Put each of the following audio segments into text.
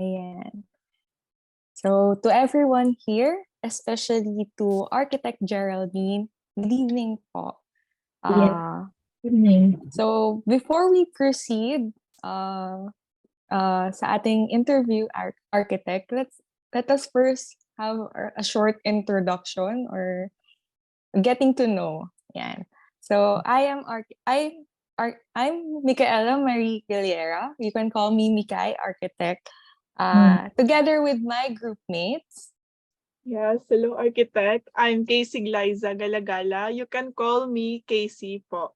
Ayan. So, to everyone here, especially to Architect Geraldine, good evening po. Yes. Uh, Evening. so, before we proceed sa ating interview architect, let us first have a short introduction or getting to know. Yan. So, I'm Micaela Marie Giliera. You can call me Mikay Architect. Together with my group mates. Yes, hello architect. I'm Casey Glyza Galagala. You can call me Casey po.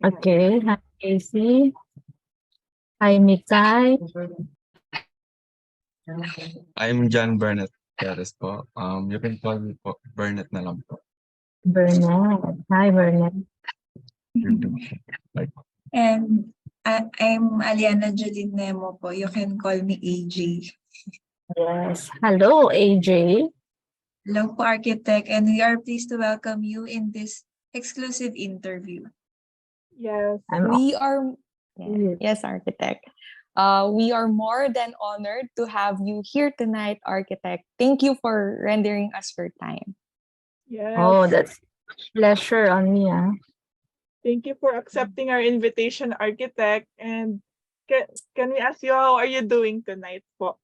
Okay. Hi, Casey. Hi, Mikay. I'm John Burnett Perez po. You can call me po Burnett na lang po. Bernard. Hi, Bernard. Like, And I'm Aliana Jolene Nemo po. You can call me AJ. Yes. Hello, AJ. Hello po, Architect, and we are pleased to welcome you in this exclusive interview. Yes. Yes, Architect. We are more than honored to have you here tonight, Architect. Thank you for rendering us your time. Yes. Oh, that's pleasure on me. Thank you for accepting our invitation, architect. And can we ask you how are you doing tonight po?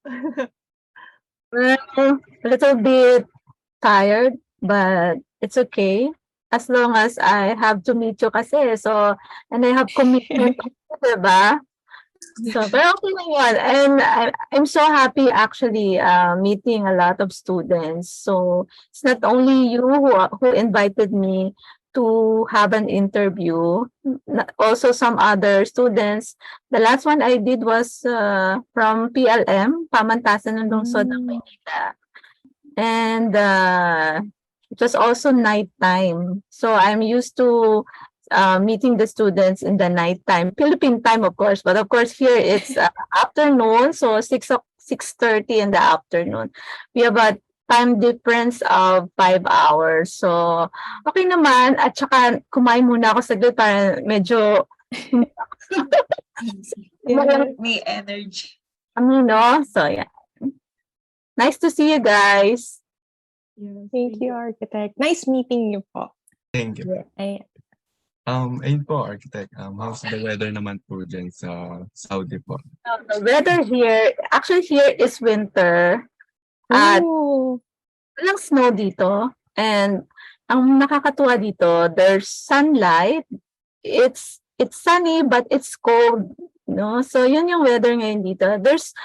Well, a little bit tired, but it's okay. As long as I have to meet you kasi. So, and I have commitment, diba? So, pero okay lang yun. And I'm so happy actually meeting a lot of students. So, it's not only you who invited me to have an interview, also some other students. The last one I did was from PLM, Pamantasan ng Lungsod ng Maynila. And it was also nighttime. So I'm used to meeting the students in the nighttime, Philippine time, of course. But of course, here it's afternoon, so 6:30 in the afternoon. We have a time difference of 5 hours. So, okay naman. At saka, kumain muna ako saglit para medyo May energy. So, yeah. Nice to see you guys. Yes, Thank you, Architect. Nice meeting you po. thank you. Ayun po, architect. How's the weather naman po dyan sa Saudi po? The weather here, actually here is winter. At walang snow dito. And ang nakakatuwa dito, there's sunlight. It's sunny but it's cold, no? So yun yung weather ngayon dito. There's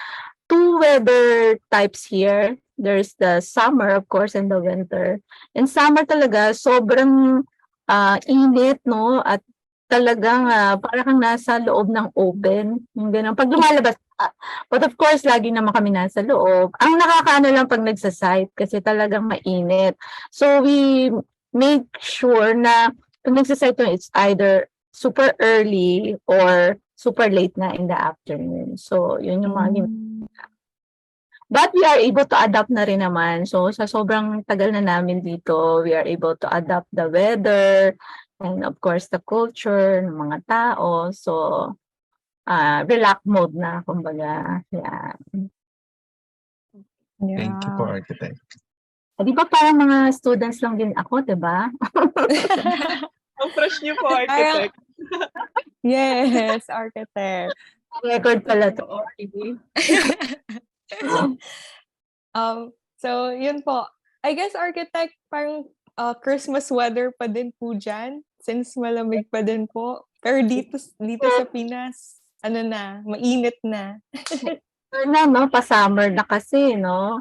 two weather types here. There's the summer, of course, and the winter. In summer talaga, sobrang init, no? At talagang para kang nasa loob ng oven. Yung ganun. Pag lumalabas but of course, lagi naman kami nasa loob. Ang nakakaano lang pag nagsa-site kasi talagang mainit. So we make sure na pag nagsa-site it's either super early or super late na in the afternoon. So yun yung mga But we are able to adapt na rin naman. So, sa sobrang tagal na namin dito, we are able to adapt the weather and of course the culture ng mga tao. So, relax mode na, kumbaga. Yeah. Thank you po, architect. Di ba parang mga students lang din ako, di ba? Ang fresh niyo po, architect. Yes, architect. Record pala to. So, yun po. I guess, architect, parang Christmas weather pa din po dyan since malamig pa din po. Pero dito sa Pinas, mainit na. No? Pa-summer na kasi, no?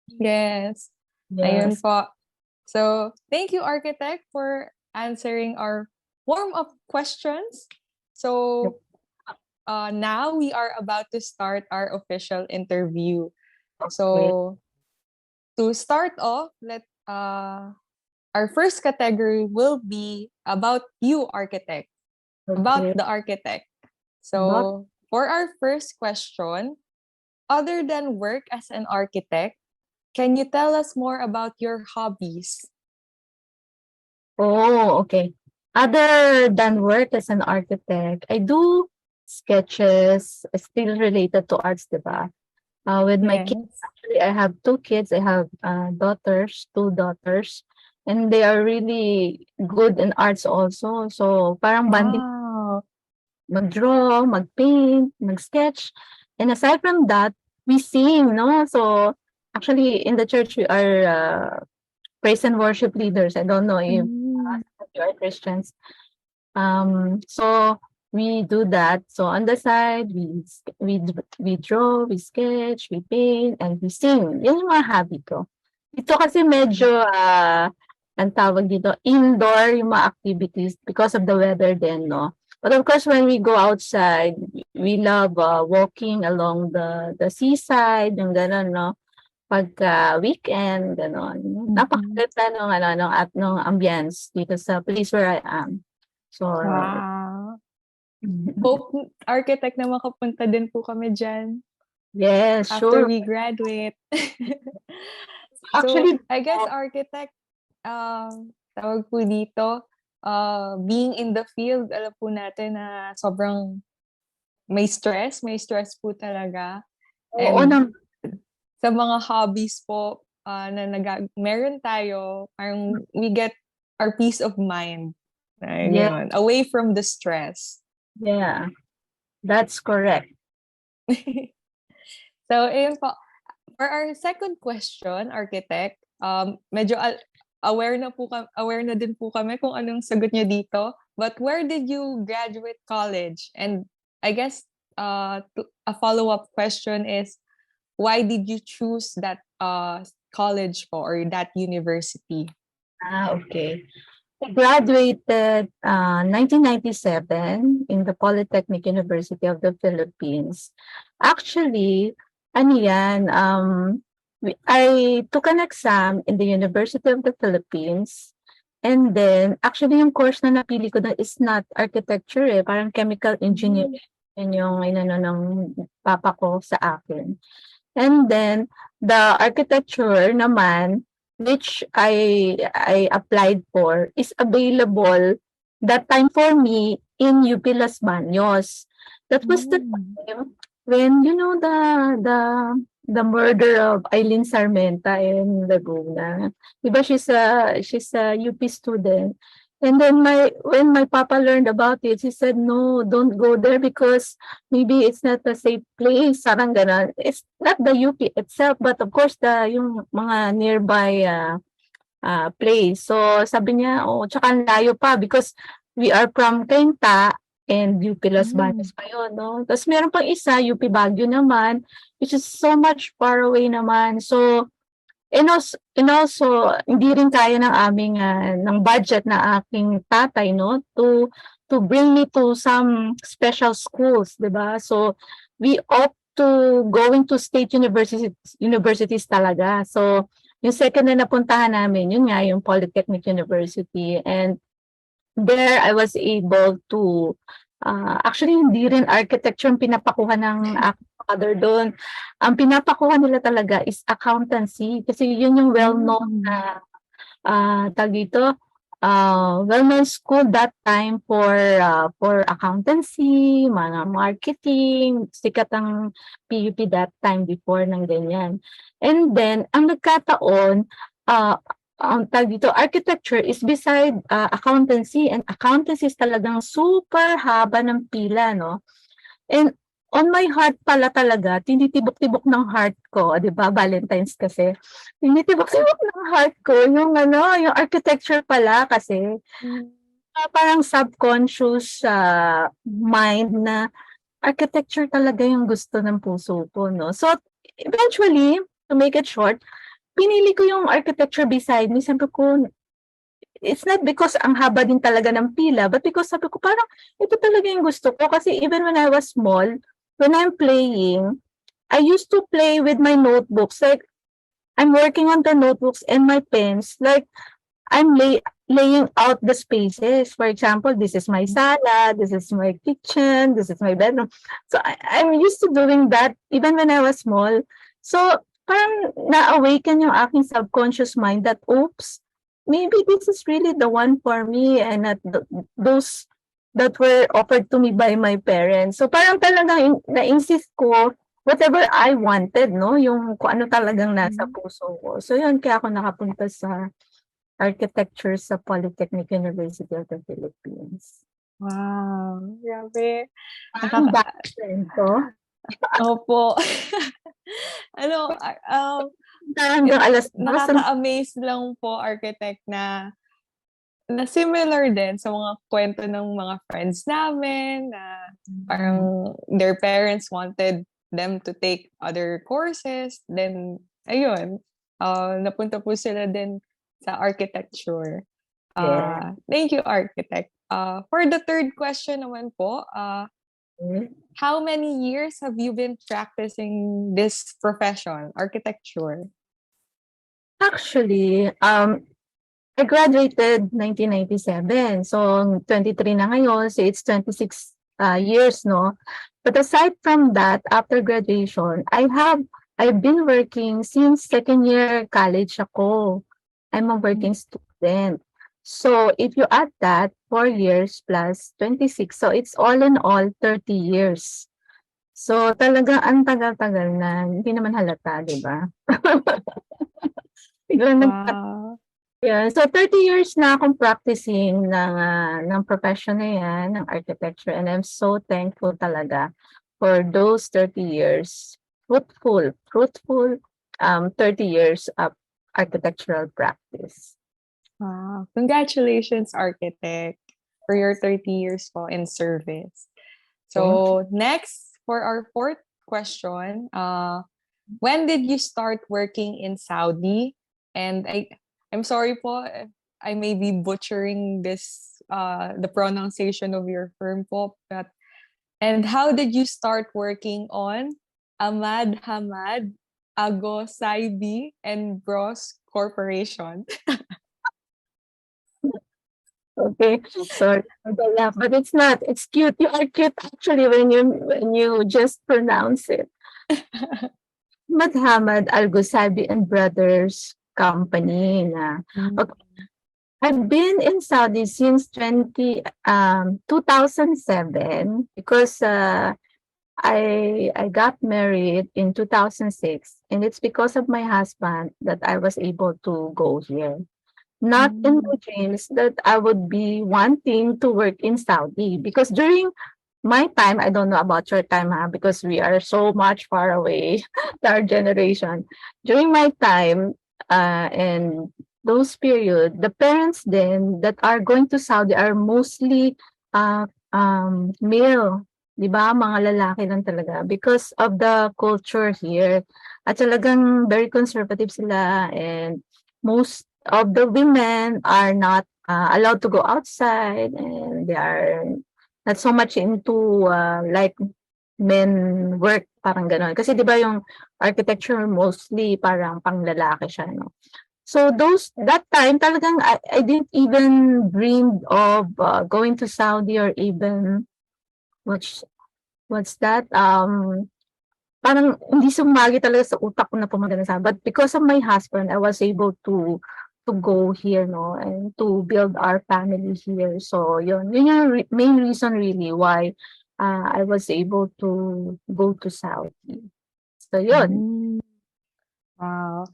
Yes. Ayun po. So, thank you, architect, for answering our warm-up questions. So, now we are about to start our official interview. So, to start off, our first category will be about you, architect. About the architect. So, for our first question, other than work as an architect, can you tell us more about your hobbies? Oh, okay. Other than work as an architect, I do sketches, still related to arts, diba? With my kids, Yes. actually, I have two kids. I have two daughters, and they are really good in arts also. So parang banding Wow. mag-draw, mag-paint, mag-sketch. And aside from that, we sing, no? So actually, in the church, we are praise and worship leaders. I don't know if Mm. you are Christians. So we do that. So on the side, we draw, we sketch, we paint, and we sing. Yan yung mga hobby ko. Ito kasi medyo, ang tawag dito, indoor yung mga activities because of the weather din, no? But of course, when we go outside, we love walking along the seaside, yung gano'n, no? Pagka weekend, gano'n. Napakaganda nung ambience dito sa place where I am. So, Wow. Hope architect na makapunta din po kami dyan yes, after sure. we graduate. Actually, So, I guess architect, tawag po dito, being in the field, alam po natin na sobrang may stress po talaga. oo And naman. sa mga hobbies po na meron tayo, parang we get our peace of mind. Yeah. Ganun, away from the stress. Yeah, that's correct. So, ayun po. For our second question, architect, medyo aware na din po kami kung anong sagot niyo dito. But where did you graduate college? And I guess a follow-up question is, why did you choose that college po or that university? Okay. I graduated 1997 in the Polytechnic University of the Philippines. Actually, ano yan, I took an exam in the University of the Philippines. And then, actually, yung course na napili ko na is not architecture parang chemical engineering. Yan yung inano ng papa ko sa akin. And then, the architecture naman, which I applied for, is available that time for me in UP Las Baños. That was the time when, the murder of Eileen Sarmenta in Laguna. Diba she's a UP student. And then when my papa learned about it, he said, no, don't go there because maybe it's not a safe place. Sarang ganon. It's not the UP itself, but of course, yung mga nearby place. So sabi niya, tsaka ang layo pa because we are from Cainta and UP Las Baños pa yun, no? Tapos meron pang isa, UP Baguio naman, which is so much far away naman. So, and also hindi rin kaya ng aming ng budget na aking tatay, no, to bring me to some special schools, 'di ba? So we opt to going to state universities talaga. So yung second na napuntahan namin, yun nga yung Polytechnic University, and there I was able to actually hindi rin architecture ang pinapakuha ng aking father doon. Ang pinapakuha nila talaga is accountancy kasi yun yung well-known na tag dito, well-known school that time for accountancy, mga marketing, sikat ang PUP that time before ng ganyan. And then, ang nagkataon, ang tag dito, architecture is beside accountancy, and accountancy is talagang super haba ng pila, no? And on my heart pala talaga, tinitibok-tibok ng heart ko, 'di ba? Valentine's kasi. Tinitibok-tibok ng heart ko yung yung architecture pala kasi parang subconscious mind na architecture talaga yung gusto ng puso ko, no? So eventually, to make it short, pinili ko yung architecture beside me. Sabi ko, it's not because ang haba din talaga ng pila, but because sabi ko parang ito talaga yung gusto ko. Kasi even when I was small, when I'm playing, I used to play with my notebooks. Like, I'm working on the notebooks and my pens. Like, I'm laying out the spaces. For example, this is my sala, this is my kitchen, this is my bedroom. So, I'm used to doing that even when I was small. So, parang na-awaken yung aking subconscious mind that, oops, maybe this is really the one for me, and that those that were offered to me by my parents. So parang talagang na-insist ko whatever I wanted, no? Yung kung ano talagang nasa puso ko. So yun, kaya ako nakapunta sa architecture sa Polytechnic University of the Philippines. Wow, grabe. Ang background ko. Opo. Ano, Hanggang alas 2. nakaka-amaze lang po, architect, na similar din sa mga kwento ng mga friends namin na parang their parents wanted them to take other courses. Then, ayun, napunta po sila din sa architecture. Yeah. Thank you, architect. For the third question naman po, how many years have you been practicing this profession, architecture? Actually, I graduated 1997. So, 23 na ngayon. So, it's 26 years, no? But aside from that, after graduation, I've been working since second year college ako. I'm a working student. So, if you add that, 4 years plus 26. So, it's all in all 30 years. So, talagang ang tagal-tagal na. Hindi naman halata, di ba? Wow. Yeah, so 30 years na akong practicing ng profession na yan, ng architecture, and I'm so thankful talaga for those 30 years, fruitful 30 years of architectural practice. Wow. Congratulations, architect, for your 30 years po in service. So, next, for our fourth question, when did you start working in Saudi? And I'm sorry po, I may be butchering this, the pronunciation of your firm po, and how did you start working on Ahmad Hamad Ago Saibi and Bros Corporation? Okay, sorry for the laugh, but it's not. It's cute. You are cute actually when you just pronounce it. Hamad Al Gusabi and Brothers Company na. Okay. I've been in Saudi since 2007 because I got married in 2006, and it's because of my husband that I was able to go here. Not in my dreams that I would be wanting to work in Saudi, because during my time, I don't know about your time, because we are so much far away, our generation. During my time, and those period, the parents then that are going to Saudi are mostly male, di ba? Mga lalaki lang talaga because of the culture here. At talagang very conservative sila, and most of the women are not allowed to go outside, and they are not so much into like men work, parang gano'n. Kasi 'di ba yung architecture mostly parang panglalaki siya, no? So that time talagang I didn't even dream of going to Saudi, or even what's that? Parang hindi sumagi talaga sa utak ko na pumunta na Saudi. But because of my husband, I was able to go here, no, and to build our family here. So yun yung main reason really why I was able to go to Saudi. So yun. Wow.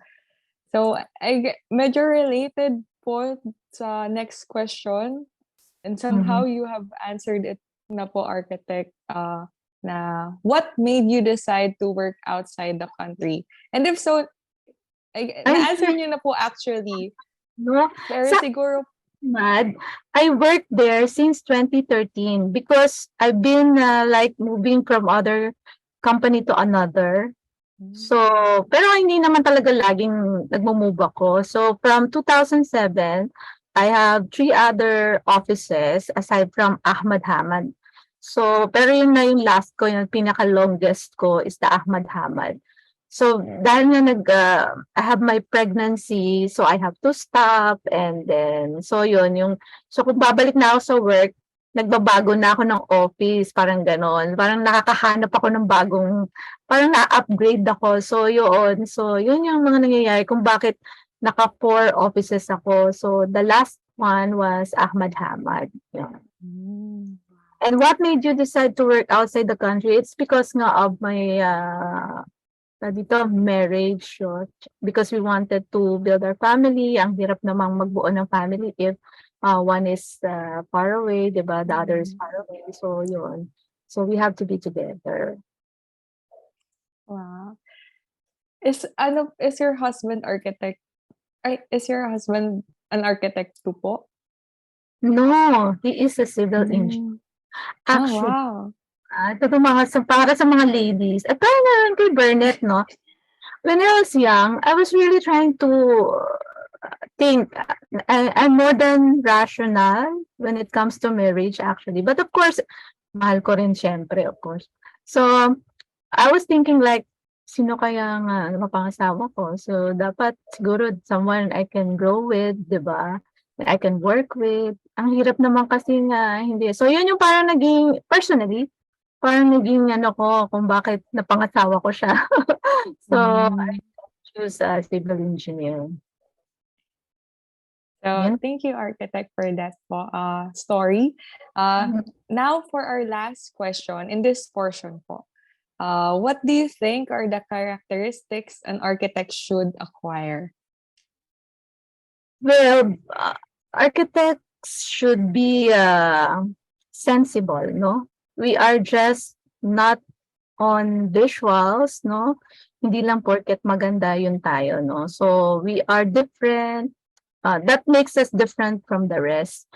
So, medyo related po sa next question, and somehow you have answered it na po, architect, na what made you decide to work outside the country? And if so, na-answer niyo na po actually. No? Pero siguro, I worked there since 2013 because I've been like moving from other company to another. So, pero hindi naman talaga laging nagmo-move ako. So, from 2007, I have 3 other offices aside from Ahmad Hamad. So, pero yun na yung last ko, yung pinaka-longest ko is the Ahmad Hamad. So, dahil nga I have my pregnancy, so I have to stop, and then, so yun, so kung babalik na ako sa work, nagbabago na ako ng office, parang ganon. Parang nakakahanap ako ng parang na-upgrade ako. So yun yung mga nangyayari kung bakit naka 4 offices ako. So the last one was Ahmad Hamad. Yeah. And what made you decide to work outside the country? It's because nga of my dito marriage, because we wanted to build our family. Ang hirap namang magbuo ng family if one is far away, 'di ba? The other is far away. So yun. So we have to be together. Wow. Is your husband architect? Is your husband an architect too po? No, he is a civil engineer. Oh, Actually, wow. ito para sa mga ladies. At parang naman kay Burnett, no? When I was young, I was really trying to think. I'm more than rational when it comes to marriage, actually. But of course, mahal ko rin syempre, of course. So, I was thinking like, sino kaya nga mapangasawa ko? So, dapat siguro someone I can grow with, di ba? I can work with. Ang hirap naman kasi nga, hindi. So, yun yung parang naging, personally, parang naging ko kung bakit napangasawa ko siya. So, I choose a civil engineer. So, thank you, architect, for that story. Now, for our last question in this portion po. What do you think are the characteristics an architect should acquire? Well, architects should be sensible, no? We are just not on visuals, no? Hindi lang porket maganda yun tayo, no? So we are different. That makes us different from the rest.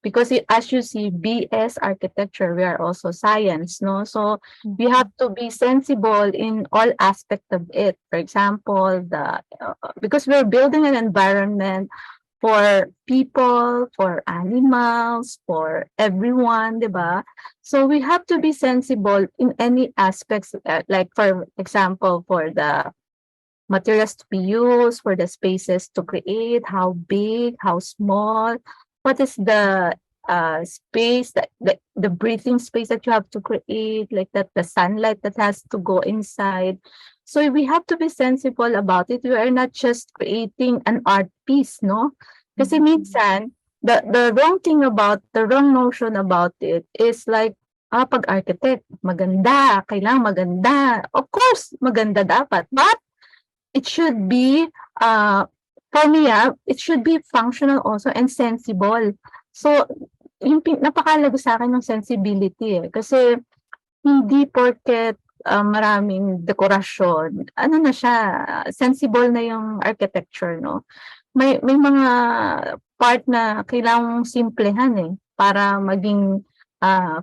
Because as you see, BS architecture, we are also science, no? So we have to be sensible in all aspects of it. For example, because we're building an environment for people, for animals, for everyone, diba? So we have to be sensible in any aspects, like for example, for the materials to be used, for the spaces to create, how big, how small, what is the space, the breathing space that you have to create, like that, the sunlight that has to go inside. So we have to be sensible about it. We are not just creating an art piece, no? Kasi minsan, the wrong notion about it is like, pag architect, maganda, kailangan maganda. Of course, maganda dapat. But it should be, for me, it should be functional also and sensible. So, yung napakalago sa akin ng sensibility Kasi, hindi porket maraming dekorasyon, ano na siya, sensible na yung architecture, no? May mga part na kailangang simplehan para maging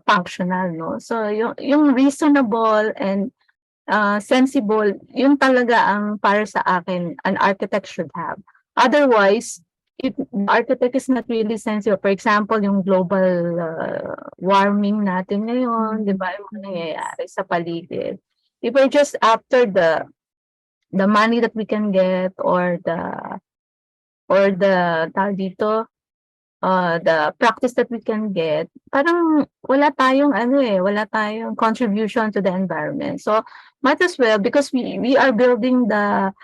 functional, no? So, yung reasonable and sensible, yun talaga ang para sa akin an architect should have. Otherwise, if the architect is not really sensible, for example, yung global warming natin ngayon, di ba, yung nangyayari sa paligid. If we're just after the money that we can get or the tawag dito, the practice that we can get, parang wala tayong wala tayong contribution to the environment. So might as well, because we are building the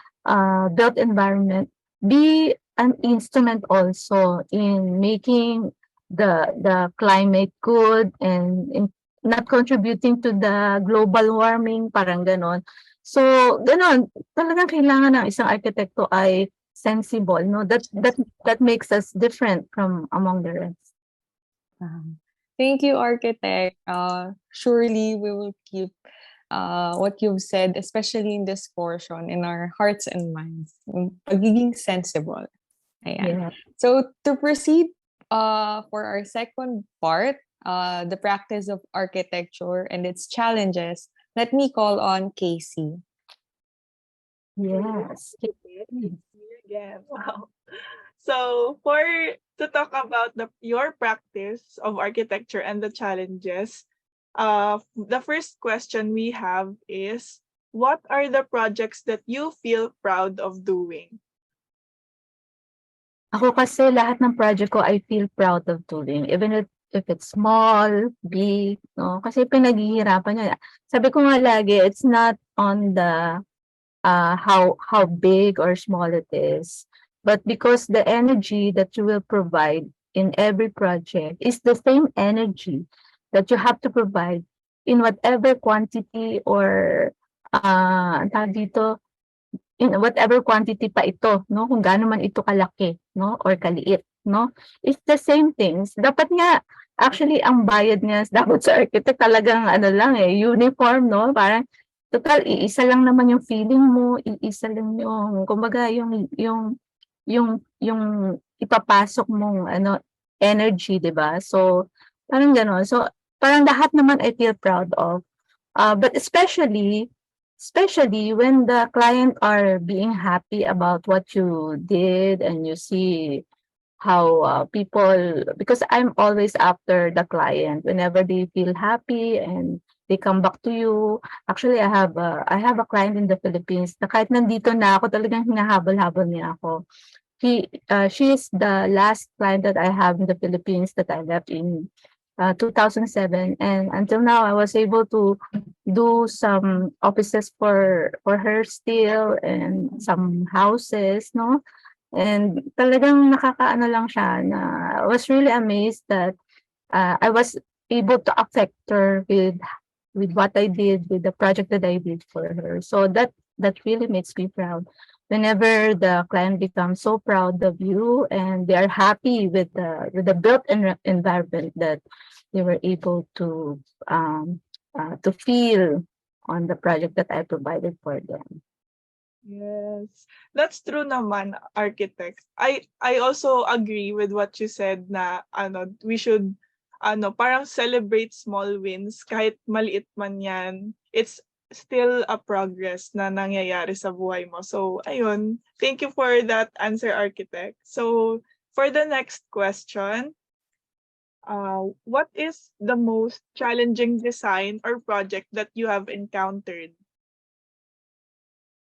built environment, be an instrument also in making the climate good and in not contributing to the global warming, parang ganon. So ganon, talagang kailangan ng isang arkitekto ay sensible, no? That makes us different from among the rest. Thank you, architect. Surely we will keep what you've said, especially in this portion, in our hearts and minds. Pagiging sensible. Ayan. Yeah. So to proceed for our second part, the practice of architecture and its challenges, let me call on Casey. Yes. Again. Wow. So to talk about your practice of architecture and the challenges, the first question we have is, what are the projects that you feel proud of doing? Ako kasi lahat ng project ko I feel proud of doing, even if it's small, big, no? Kasi pinaghihirapan niya. Sabi ko nga lagi, it's not on the how big or small it is, but because the energy that you will provide in every project is the same energy that you have to provide in whatever quantity or ang tawag dito, in whatever quantity pa ito, no? Kung gaano man ito kalaki, no? Or kaliit, no? It's the same things. Dapat nga, actually, ang bayad niya dapat sa architect talagang ano lang uniform, no? Parang, total, iisa lang naman yung feeling mo, iisa lang yung, kumbaga, yung ipapasok mong ano, energy, di ba? So, parang gano'n. So, parang lahat naman I feel proud of. But especially when the client are being happy about what you did and you see how people, because I'm always after the client whenever they feel happy and they come back to you. Actually, I have a client in the Philippines na kahit nandito na ako, talagang hinahabol-habol niya ako. She is the last client that I have in the Philippines that I left in 2007, and until now I was able to do some offices for her still and some houses, no? And talagang nakakaano lang siya na I was really amazed that I was able to affect her with what I did, with the project that I did for her. So that really makes me proud. Whenever the client becomes so proud of you and they are happy with the built environment that they were able to feel on the project that I provided for them. Yes, that's true naman, architect. I also agree with what you said na we should parang celebrate small wins kahit maliit man 'yan. It's still a progress na nangyayari sa buhay mo. So, ayun. Thank you for that answer, architect. So, for the next question, what is the most challenging design or project that you have encountered?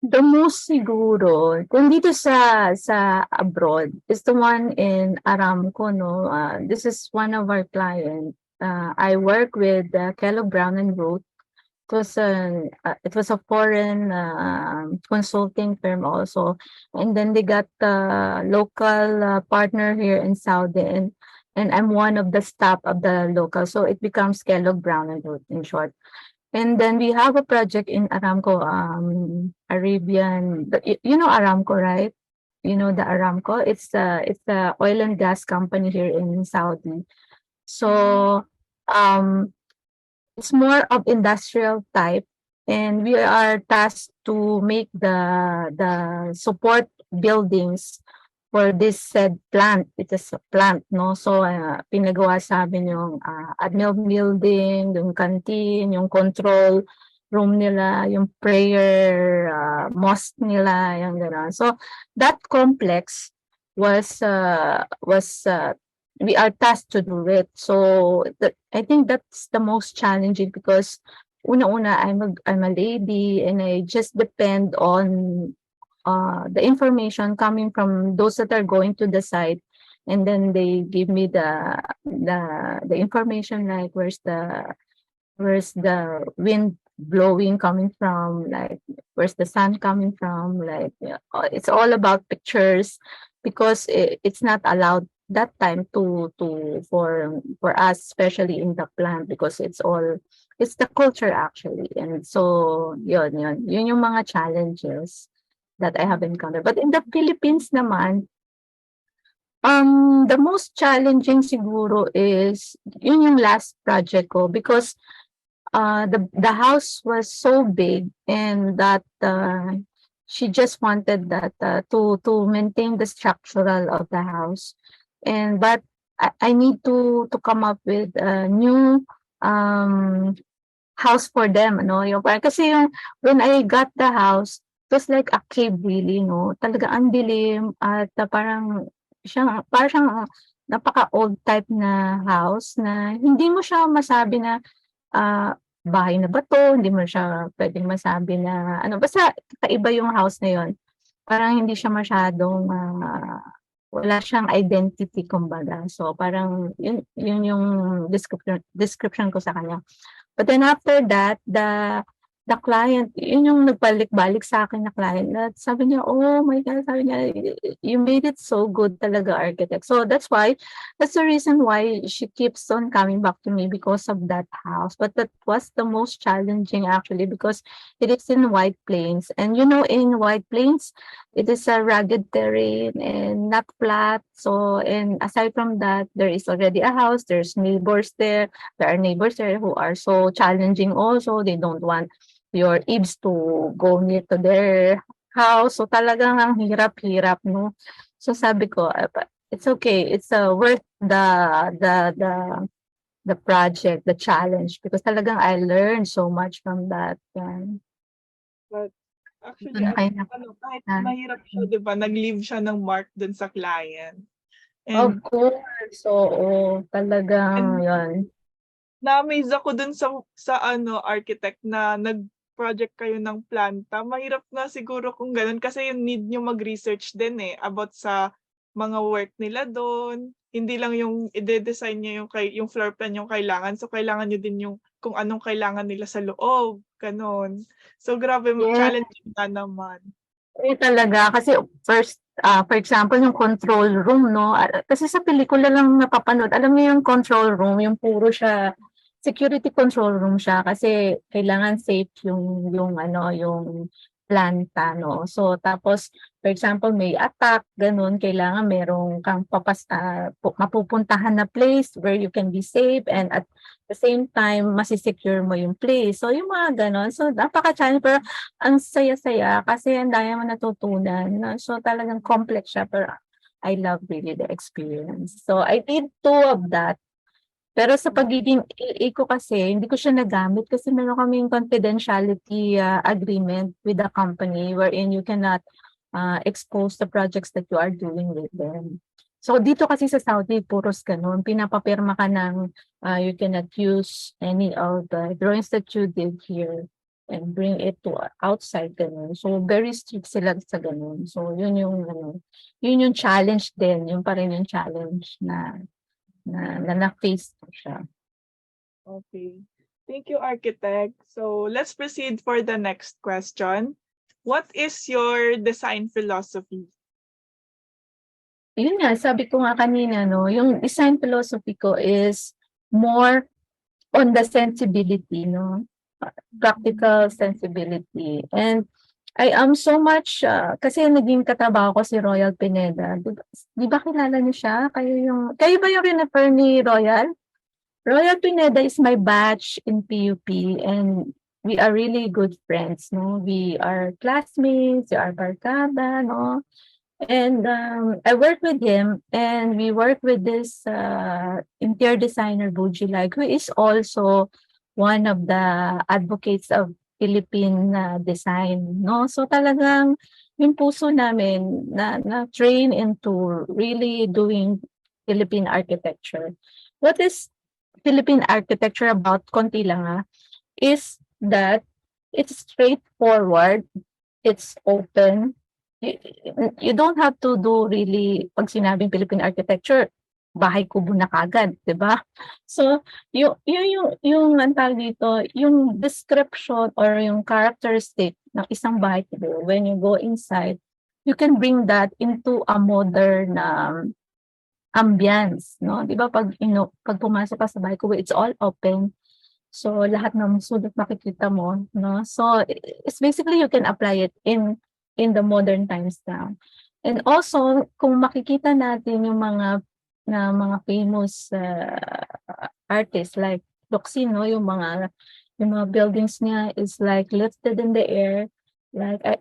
The most siguro, kung dito sa abroad, is the one in Aramco, no? This is one of our clients. I work with Kellogg Brown and Root. It was a foreign consulting firm also, and then they got a local partner here in Saudi, and I'm one of the staff of the local, so it becomes Kellogg Brown and Root in short. And then we have a project in Aramco, Arabian. You know Aramco, right? You know the Aramco. It's a oil and gas company here in Saudi. So it's more of industrial type, and we are tasked to make the support buildings for this said plant. It is a plant, no? So, pinagawa sa amin yung admin building, yung canteen, yung control room nila, yung prayer mosque nila, yung gano'n. So, that complex was we are tasked to do it. So, I think that's the most challenging because una-una, I'm a lady and I just depend on the information coming from those that are going to the site, and then they give me the information like where's the wind blowing coming from, like where's the sun coming from, like it's all about pictures because it's not allowed that time for us, especially in the plant, because it's the culture actually. And so yun yung mga challenges that I have encountered. But in the Philippines naman, the most challenging siguro is yung last project ko because the house was so big and that she just wanted that to maintain the structural of the house, but I need to come up with a new house for them, yung parang kasi when I got the house, it was like a cave really, no? Talaga ang dilim at parang siyang napaka-old type na house na hindi mo siya masabi na bahay na ba 'to, hindi mo siya puwedeng masabi na basta kakaiba yung house na yun. Parang hindi siya masyadong wala siyang identity kumbaga. So parang yun yung description ko sa kanya. But then after that, the client, yun yung nagbalik-balik sa akin na client na sabi niya, "Oh my God," sabi niya, "You made it so good talaga, architect." So that's the reason why she keeps on coming back to me because of that house. But that was the most challenging actually because it is in White Plains. And in White Plains, it is a rugged terrain and not flat. So, and aside from that, there is already a house, there's neighbors there. There are neighbors there who are so challenging also. They don't want your eaves to go near to their house. So talagang ang hirap-hirap, no? So sabi ko, it's okay. It's worth the project, the challenge because talagang I learned so much from that. But Ito actually, na kayo kahit mahirap siya, di ba, nag-leave siya ng mark dun sa client. Of And, course, oo. Talagang and yun. na-amaze ako dun sa architect na nag-project kayo ng planta. Mahirap na siguro kung ganun kasi yung need nyo mag-research din about sa mga work nila doon. Hindi lang yung i-design nyo yung floor plan yung kailangan. So, kailangan nyo din yung kung anong kailangan nila sa loob. Ganon. So, grabe, Yes. challenging na naman. Talaga kasi first, for example, yung control room, no? Kasi sa pelikula lang napapanood, alam mo yung control room, yung puro siya, security control room siya kasi kailangan safe yung planta, no? So, tapos, for example, may attack, ganun, kailangan merong kang mapupuntahan na place where you can be safe and at the same time, masisecure mo yung place. So, yung mga ganun. So, napaka-challenge, pero ang saya-saya kasi ang dami mo natutunan. No? So, talagang complex siya, pero I love really the experience. So, I did 2 of that. Pero sa pagiging EA ko kasi, hindi ko siya nagamit kasi meron kaming confidentiality agreement with the company wherein you cannot expose the projects that you are doing with them. So dito kasi sa Saudi, puros ganun. Pinapapirma ka ng you cannot use any of the drawings that you did here and bring it to outside ganun. So very strict sila sa ganun. So yun yung challenge din. Yun pa rin yung challenge na-face ko siya. Okay. Thank you, architect. So let's proceed for the next question. What is your design philosophy? Yun nga, sabi ko nga kanina, no, yung design philosophy ko is more on the sensibility, no? Practical sensibility. And I am so much, kasi naging katrabaho ko si Royal Pineda. Di ba kilala niyo siya? Kayo ba yung refer ni Royal? Royal Pineda is my batch in PUP and we are really good friends, no? We are classmates, we are barkada, no? And I work with him and we work with this interior designer, Buji Like, who is also one of the advocates of Philippine design, no? So talagang yung puso namin na train into really doing Philippine architecture. What is Philippine architecture about, konti lang is that it's straightforward, it's open. You don't have to do really, pag sinabing Philippine architecture, bahay kubo na kagad, di ba? So, yung ang tawag dito, yung description or yung characteristic ng isang bahay kubo, when you go inside, you can bring that into a modern ambience, no? 'Di ba pag pumasok ka sa bahay ko, it's all open. So lahat ng sulok makikita mo, no? So it's basically you can apply it in the modern times now. And also kung makikita natin yung mga famous artists like Roxin, no? Yung mga buildings niya is like lifted in the air, like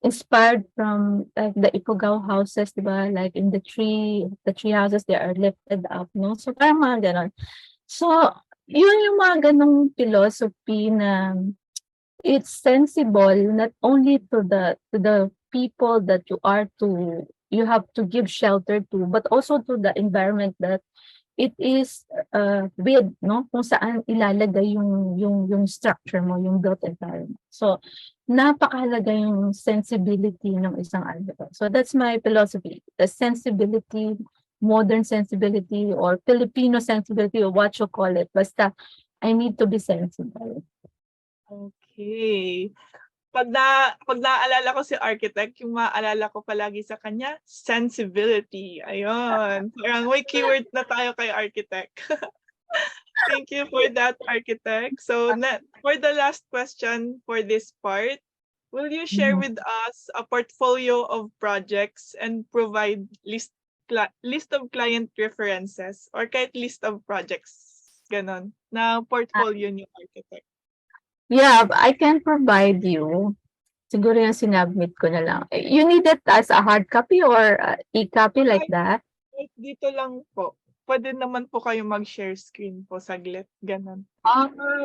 inspired from like the Ifugao houses, diba? Like in the tree houses, they are lifted up, no? So parang mga ganon. So, yun yung mga ganong philosophy na it's sensible not only to the people that you have to give shelter to, but also to the environment that it is with, no? Kung saan ilalagay yung structure mo, yung built environment. So, napakahalaga yung sensibility ng isang architect. So, that's my philosophy. The sensibility, modern sensibility, or Filipino sensibility, or what you call it. Basta, I need to be sensible. Okay. Pag naaalala ko si architect, yung maaalala ko palagi sa kanya, sensibility. Ayun. Parang may keyword na tayo kay architect. Thank you for that, architect. So for the last question for this part, will you share with us a portfolio of projects and provide list of client references or kahit list of projects, ganon, na portfolio ni architect? Yeah, I can provide you. Siguro yung sinubmit ko na lang. You need it as a hard copy or e-copy like that? Dito lang po. Pwede naman po kayo mag-share screen po saglit. Ganon.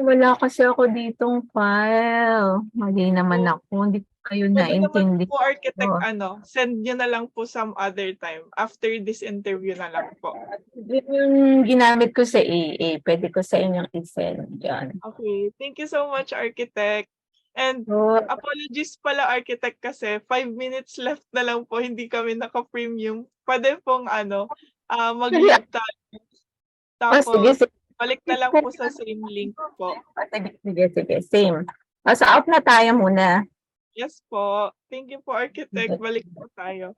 Wala kasi ako ditong file. Mali naman ako. Hindi ko kayo Pwede naman naintindi. po architect, send nyo na lang po some other time. After this interview na lang po. Yung ginamit ko sa AA, pwede ko sa inyong i-send yan. Okay. Thank you so much, architect. And apologies pala, architect, kasi 5 minutes left na lang po. Hindi kami naka-premium. Pwede pong mag-leave tayo. Tapos, balik na lang po sa same link po. Sige. Same. So, out na tayo muna. Yes po. Thank you po, architect. Balik po tayo.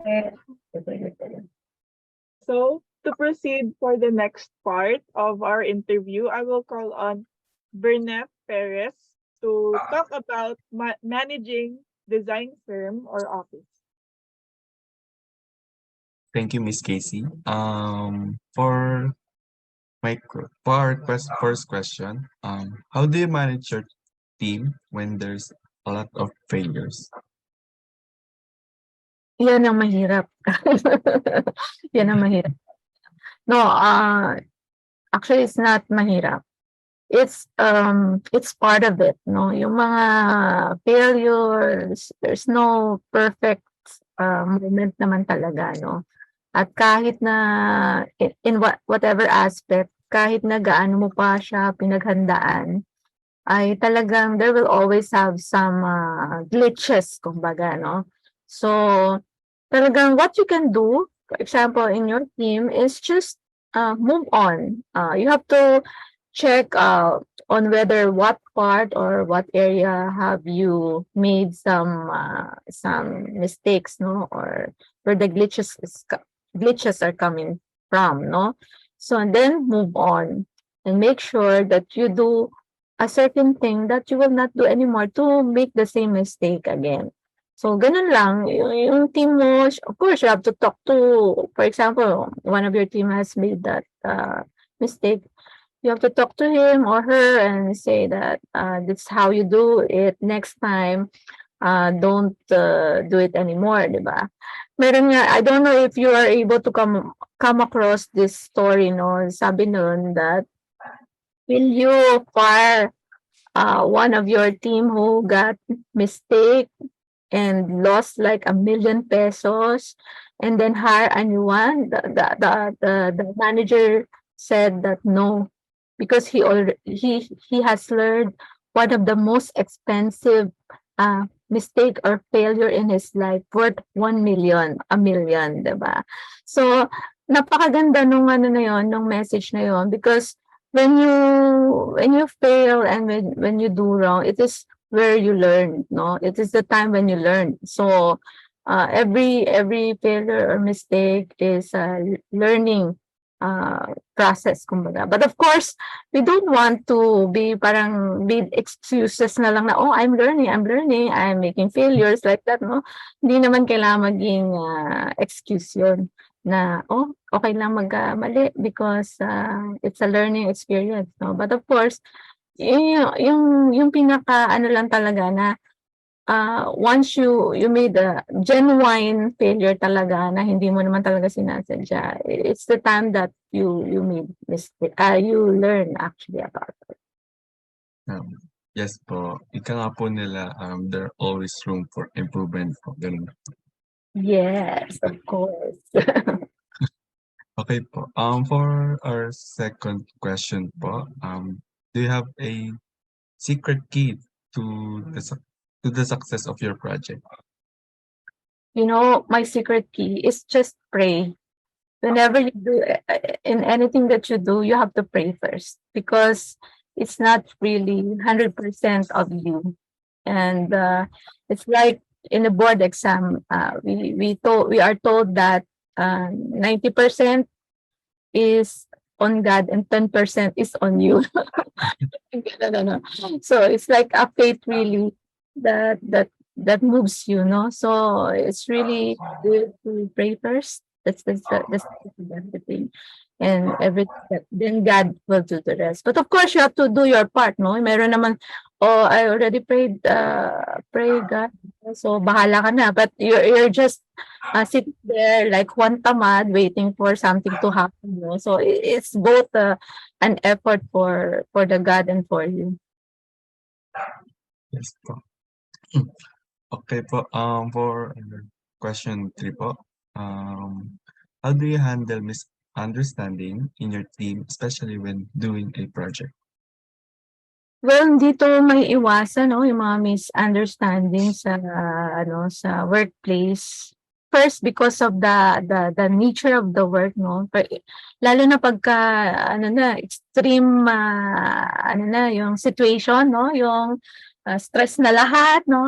So, to proceed for the next part of our interview, I will call on Berneth Perez to talk about managing design firm or office. Thank you, Miss Casey. For our first question, how do you manage your team when there's a lot of failures? Yan ang mahirap. Yan ang mahirap. No, actually it's not mahirap. It's part of it, no? Yung mga failures, there's no perfect moment naman talaga, no? At kahit na in whatever aspect, kahit na gaano mo pa siya pinaghandaan, ay talagang there will always have some glitches, kumbaga, no? So, talagang what you can do, for example, in your team is just move on. You have to check on whether what part or what area have you made some mistakes, no? Or where the glitches are coming from, no? So, and then move on and make sure that you do a certain thing that you will not do anymore to make the same mistake again. So, ganun lang. Yung team mo, of course, you have to talk to, for example, one of your team has made that mistake. You have to talk to him or her and say that this is how you do it next time. Don't do it anymore, di ba? Meron nga, I don't know if you are able to come across this story, no? Sabi nun that will you fire one of your team who got mistake and lost like 1 million pesos and then hire a new one? The manager said that no, because he has learned one of the most expensive mistake or failure in his life worth 1 million, 1 million, diba? So, napakaganda nung nung message na yon, because when you fail and when you do wrong, it is where you learn, no? It is the time when you learn. So, every failure or mistake is a learning process, kumbaga. But of course, we don't want to be parang big excuses na lang na, oh, I'm learning, I'm making failures like that, no? Hindi naman kailangan maging excuse yun na, oh, okay lang magkamali because it's a learning experience, no? But of course, yung pinaka ano lang talaga na once you made a genuine failure talaga na hindi mo naman talaga sinasadya, it's the time that you made mistake, you learn actually about it. Yes po. Ika nga po nila, there always room for improvement po. Ganun. Yes, of course. Okay po. For our second question po, do you have a secret key to the success of your project? You know, my secret key is just pray. Whenever you do in anything that you do, you have to pray first, because it's not really 100% of you. And it's like in a board exam, we are told that 90% is on God and 10% is on you. No. So it's like a fate really that that moves you, no? So it's really good to pray first. That's the thing. And then God will do the rest. But of course you have to do your part, no? Meron naman, oh, I already pray God. So bahala ka na. But you're just sitting there like one tamad waiting for something to happen, no? So it's both an effort for the God and for you. Yes po. Okay po. For question 3 po. How do you handle misunderstanding in your team, especially when doing a project? Well, hindi 'to maiiwasan 'no, yung mga misunderstanding sa sa workplace. First, because of the nature of the work 'no, lalo na pagka extreme, yung situation 'no, yung, stress na lahat 'no,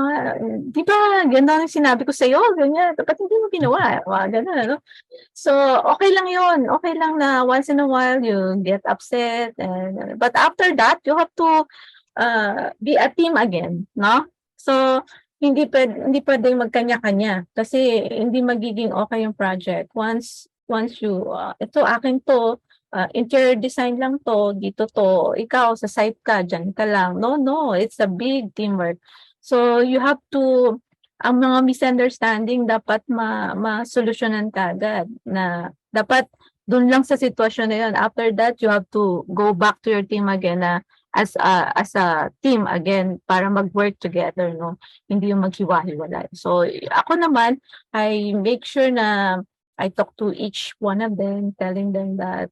"Di ba gano'n ang sinabi ko sa'yo, ganyan, ba't hindi mo ginawa?" Mga gano'n ano. So, okay lang yun. Okay lang na once in a while you get upset but after that, you have to, be a team again, 'no? So, hindi puwedeng magkanya-kanya kasi hindi magiging okay yung project once you, "Ito akin 'to, interior design lang 'to, dito 'to, ikaw sa site ka, diyan ka lang." No, it's a big teamwork. So, you have to ang mga misunderstanding dapat masolusyunan kaagad na dapat dun lang sa sitwasyon na yun. After that, you have to go back to your team again na as a team again para mag-work together, no? Hindi yung maghiwa-hiwalay. So, ako naman, I make sure na I talk to each one of them, telling them that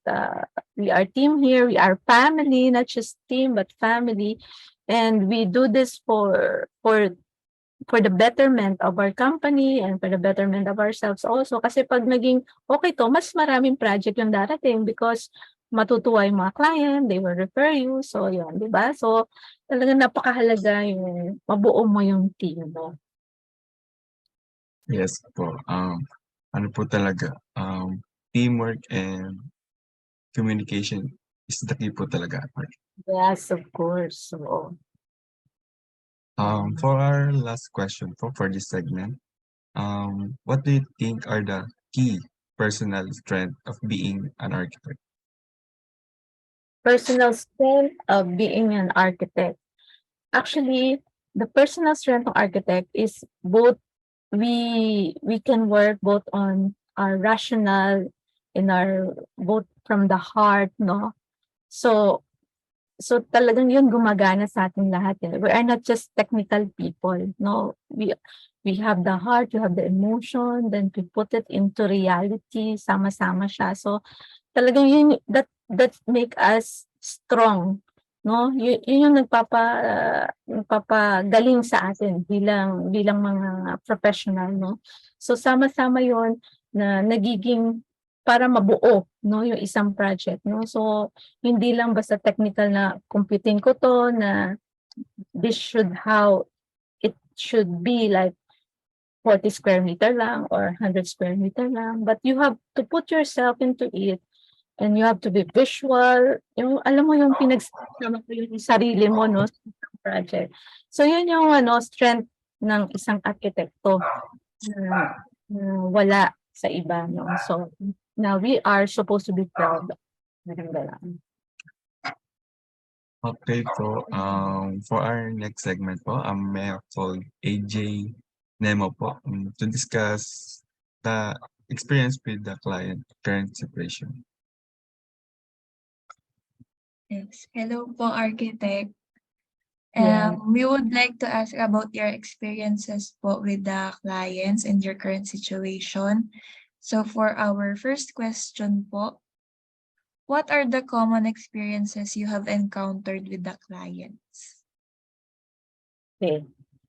we are team here, we are family, not just team, but family. And we do this for the betterment of our company and for the betterment of ourselves also. Kasi pag naging okay 'to, mas maraming project yung darating because matutuwa yung mga client, they will refer you. So yun, 'di ba? So talagang napakahalaga yung mabuo mo yung team mo. Yes po. Ano po talaga, teamwork and communication is the key po talaga. Yes, of course. So, For our last question for this segment, what do you think are the key personal strength of being an architect? personal strength of being an architect. Actually, the personal strength of architect is both we can work both on our rational in our both from the heart, no? So talagang yun gumagana sa ating lahat, eh. We are not just technical people, no? We have the heart, we have the emotion, then we put it into reality, sama-sama siya. So talagang yun that make us strong, no? Yun yung nagpapagaling sa atin bilang mga professional, no? So sama-sama yun na nagiging para mabuo, no, yung isang project, no? So hindi lang basta technical na computing ko 'to na this should how it should be like 40 square meter lang or 100 square meter lang, but you have to put yourself into it and you have to be visual, yung alam mo yung pinagsama mo yung sarili mo, no, sa isang project. So yun yung strength ng isang arkitekto na wala sa iba, no. So now we are supposed to be proud. Maganda lang. Okay po, for our next segment po, may I call AJ Nemo po to discuss the experience with the client current situation. Yes. Hello po, architect. Yeah. We would like to ask about your experiences po with the clients and your current situation. So for our first question po, what are the common experiences you have encountered with the clients? Okay.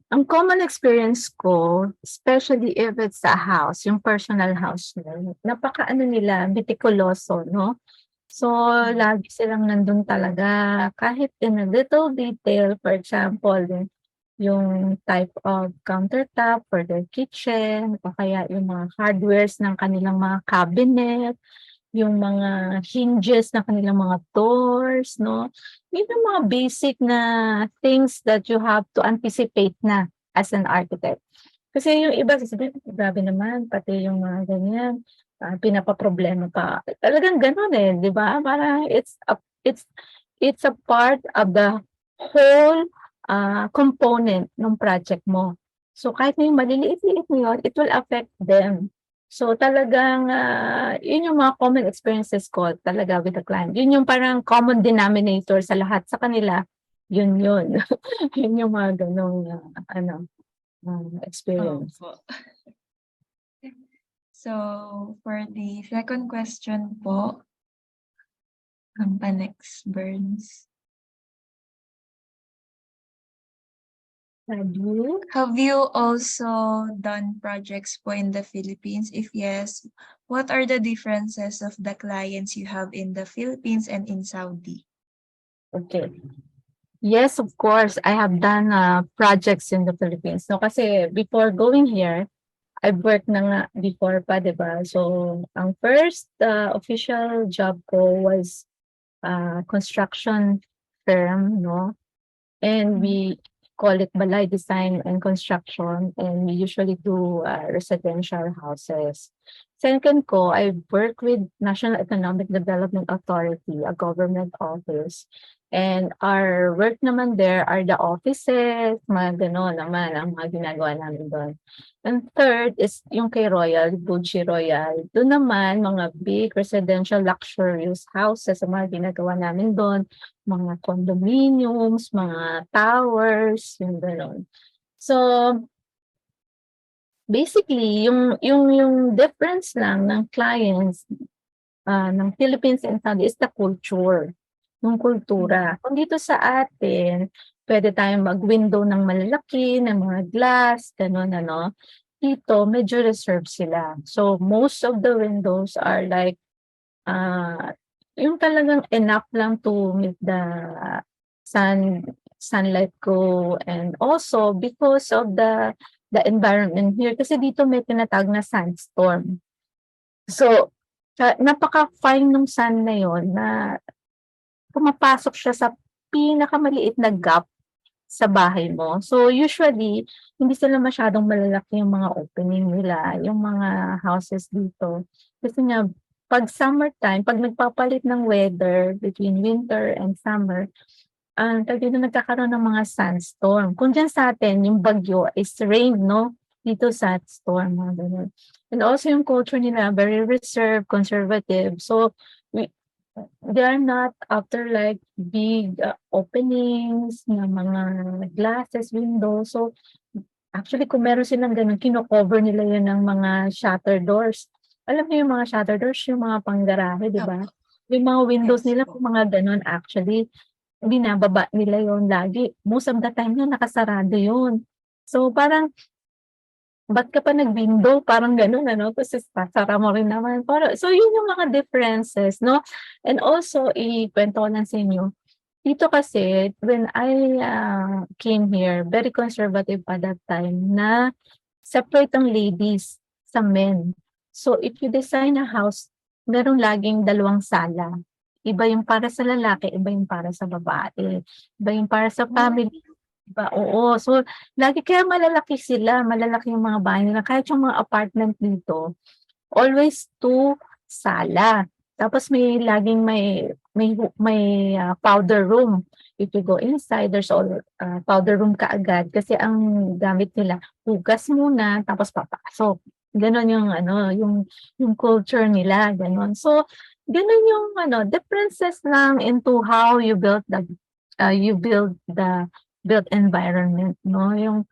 Ang common experience ko, especially if it's a house, yung personal house nila, napaka-ano nila, meticuloso, no? So, lagi silang nandun talaga, kahit in a little detail, for example, yung type of countertop for their kitchen, o kaya yung mga hardwares ng kanilang mga cabinet, yung mga hinges ng kanilang mga doors, no? Yun yung mga basic na things that you have to anticipate na as an architect. Kasi yung iba sasabihin, grabe naman, pati yung mga ganyan, pinapaproblema pa. Talagang gano'n eh, di ba? Parang it's a part of the whole component ng project mo. So kahit na yung maliliit-liit na yun, it will affect them. So talagang yun yung mga common experiences ko talaga with the client. Yun yung parang common denominator sa lahat sa kanila. Yun. Yun yung mga ganong experience. Opo. So, for the second question po, next Burns. Have you also done projects po in the Philippines? If yes, what are the differences of the clients you have in the Philippines and in Saudi? Okay. Yes, of course. I have done projects in the Philippines. No, kasi before going here, I've worked na nga before pa, di ba? So, ang first official job ko was construction firm, no? And we call it Balay Design and Construction, and we usually do residential houses. Second ko, I work with National Economic Development Authority, a government office. And our work naman there are the offices, mga gano'n naman ang mga ginagawa namin doon. And third is yung kay Royal, Bucci Royal. Doon naman, mga big residential luxurious houses ang mga ginagawa namin doon, mga condominiums, mga towers, yung gano'n. So, basically, yung difference lang ng clients ng Philippines and Saudi is the culture, yung kultura. Kung dito sa atin, pwede tayong mag-window ng malalaki, ng mga glass, gano'n, ano. Dito, medyo reserved sila. So, most of the windows are like, yung talagang enough lang to meet the sunlight ko. And also, because of the environment here, kasi dito may tinatawag na sandstorm. So, napaka-fine nung sun na yon na pumapasok siya sa pinakamaliit na gap sa bahay mo. So, usually, hindi sila masyadong malalaki yung mga opening nila, yung mga houses dito. Kasi nga, pag summertime, pag nagpapalit ng weather between winter and summer, dito nagkakaroon ng mga sandstorm. Kung dyan sa atin, yung bagyo is rain, no? Dito sandstorm, mga ganun. And also yung culture nila, very reserved, conservative. So, they are not after like big openings na mga glasses, windows. So, actually, kung meron silang ganun, kino-cover nila yun ng mga shutter doors. Alam niyo yung mga shutter doors, yung mga panggarahe, di ba? Yung mga windows Yes nila, po. mga ganun actually, binababa nila yon lagi. Most of the time yun, nakasarado yun. So, parang, ba't ka pa nag-window? Parang ganun, ano? Kasi sara mo rin naman. So, yun yung mga differences, no? And also, ikwento ko lang sa inyo, dito kasi, when I came here, very conservative pa that time, na separate ang ladies sa men. So, if you design a house, meron laging dalawang sala. Iba yung para sa lalaki, iba yung para sa babae. Iba yung para sa family. Iba, oo. So, lagi kaya malalaki sila, malalaki yung mga bahay nila. Kahit yung mga apartment dito, always 2 sala. Tapos laging may powder room. If you go inside, there's all powder room kaagad kasi ang gamit nila hugas muna tapos papasok. Ganon yung yung culture nila, ganon. So ganon yung differences lang into how you build the built environment, no? Yung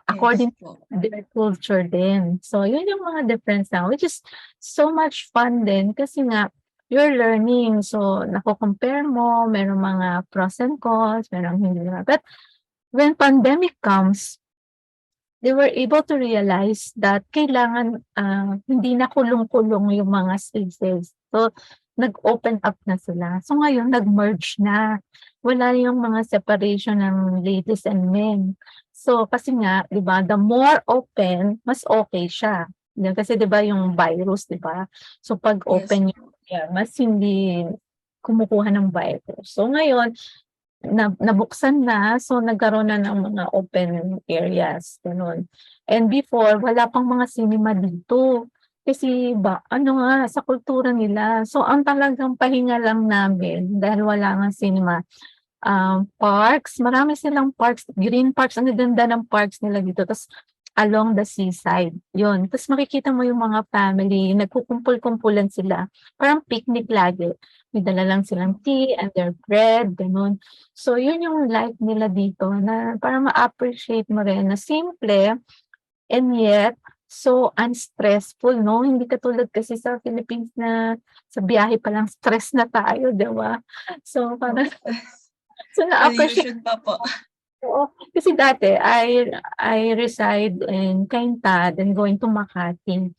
according Yes po. their culture din. So, yun yung mga difference na, which is so much fun din kasi nga, you're learning. So, nako-compare mo, merong mga pros and cons, merong hindi na. But, when pandemic comes, they were able to realize that kailangan hindi na kulong-kulong yung mga spaces. So, nag-open up na sila. So, ngayon, nag-merge na. wala yung mga separation ng ladies and men. So, kasi nga, 'di ba, the more open, mas okay siya. Kasi 'di ba yung virus, 'di ba? So, 'pag Yes. open yung mas hindi kumukuha ng virus. So, ngayon nabuksan na, so nagkaroon na ng mga open areas, gano'n. And before, wala pang mga cinema dito. Kasi ano nga, sa kultura nila. So, ang talagang pahinga lang namin dahil wala ngang cinema, parks, marami silang parks, green parks, ang gaganda ng parks nila dito. Tas along the seaside, yun. Tas makikita mo yung mga family, nagkukumpul-kumpulan sila, parang picnic lagi. May dala lang silang tea and their bread, gano'n. So yun yung life nila dito na parang ma-appreciate mo rin na simple and yet so unstressful, 'no? Hindi katulad kasi sa Philippines na sa biyahe pa lang stress na tayo, 'di ba? So parang so na-appreciate Pollution pa po. Oo, kasi dati I reside in Cainta, then going to Makati.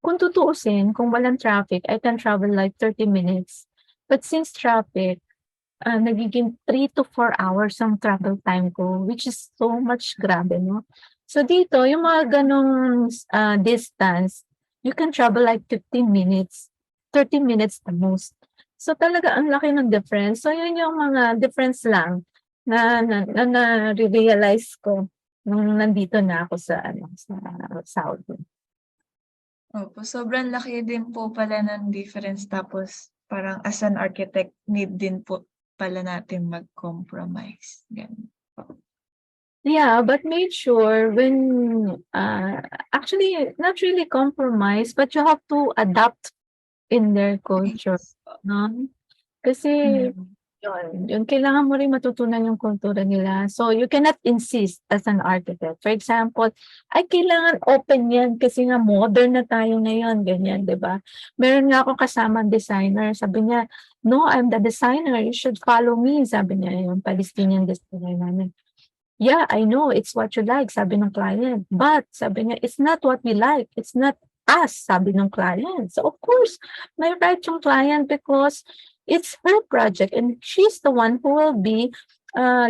Kung tutuusin, kung walang traffic, I can travel like 30 minutes. But since traffic, nagiging 3 to 4 hours ang travel time ko, which is so much, grabe, no? So dito, yung mga ganong distance, you can travel like 15 minutes, 30 minutes the most. So talaga ang laki ng difference. So yun yung mga difference lang na-realize ko nung nandito na ako sa Saudi. Opo, sobrang laki din po pala ng difference tapos parang as an architect need din po pala natin mag-compromise, gano'n po. Yeah, but made sure when actually not really compromise, but you have to adapt in their culture, Yes po. no? Kasi yun kailangan mo rin matutunan yung kultura nila. So you cannot insist as an architect. For example, ay kailangan open yan kasi nga modern na tayo ngayon, ganyan, 'di ba? Meron nga akong kasamang designer, sabi niya, "No, I'm the designer, you should follow me." Sabi niya, yung Palestinian designer namin. Yeah, I know it's what you like, sabi ng client. But sabi niya, it's not what we like. It's not us, sabi ng client. So of course, may right yung client because it's her project and she's the one who will be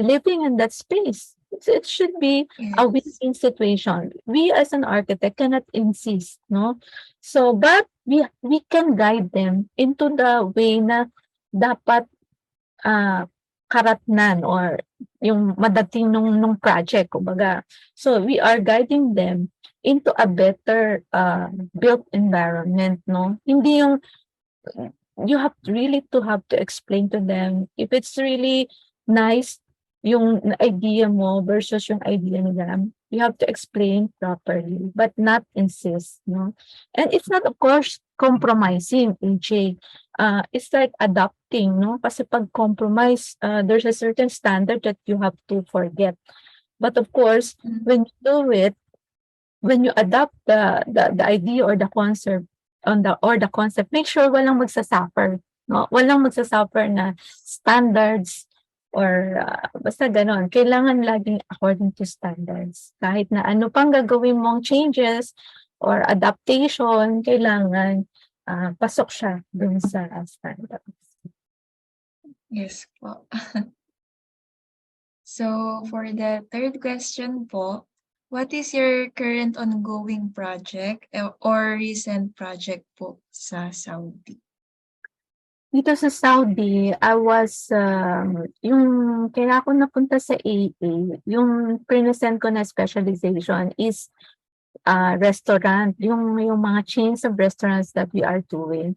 living in that space. It should be a Yes. win-win situation. We as an architect cannot insist, no? So, but we can guide them into the way na dapat karatnan or yung madating nung project, kumbaga. So we are guiding them into a better built environment, no? Hindi yung you have really to have to explain to them if it's really nice yung idea mo versus yung idea nila. You have to explain properly but not insist, no? And it's not of course compromising, AJ. It's like adapting, no? Kasi pag compromise, there's a certain standard that you have to forget. But of course, when you do it, when you adopt the idea or the concept the concept, make sure walang magsasuffer, no? Walang magsasuffer na standards or basta ganon. Kailangan laging according to standards. Kahit na ano pang gagawin mong changes or adaptation, kailangan pasok siya dun sa standards. Yes po. So for the third question po, what is your current ongoing project or recent project po sa Saudi? Dito sa Saudi, I was, yung kaya ako napunta sa AA, yung present ko na specialization is restaurant, yung mga chains of restaurants that we are doing.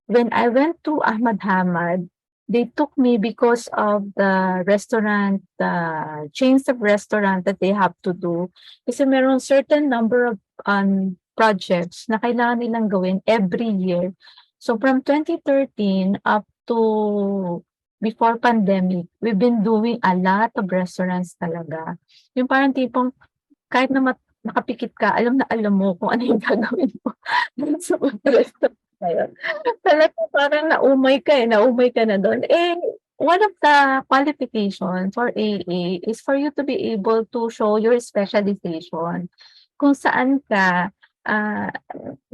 When I went to Ahmad Hamad, they took me because of the restaurant, chains of restaurant that they have to do. Kasi meron certain number of projects na kailangan nilang gawin every year. So from 2013 up to before pandemic, we've been doing a lot of restaurants talaga. Yung parang tipong kahit na nakapikit ka, alam na alam mo kung ano yung gagawin mo sa mga restaurant na yun. Talaga parang naumay ka na doon. One of the qualification for AA is for you to be able to show your specialization. Kung saan ka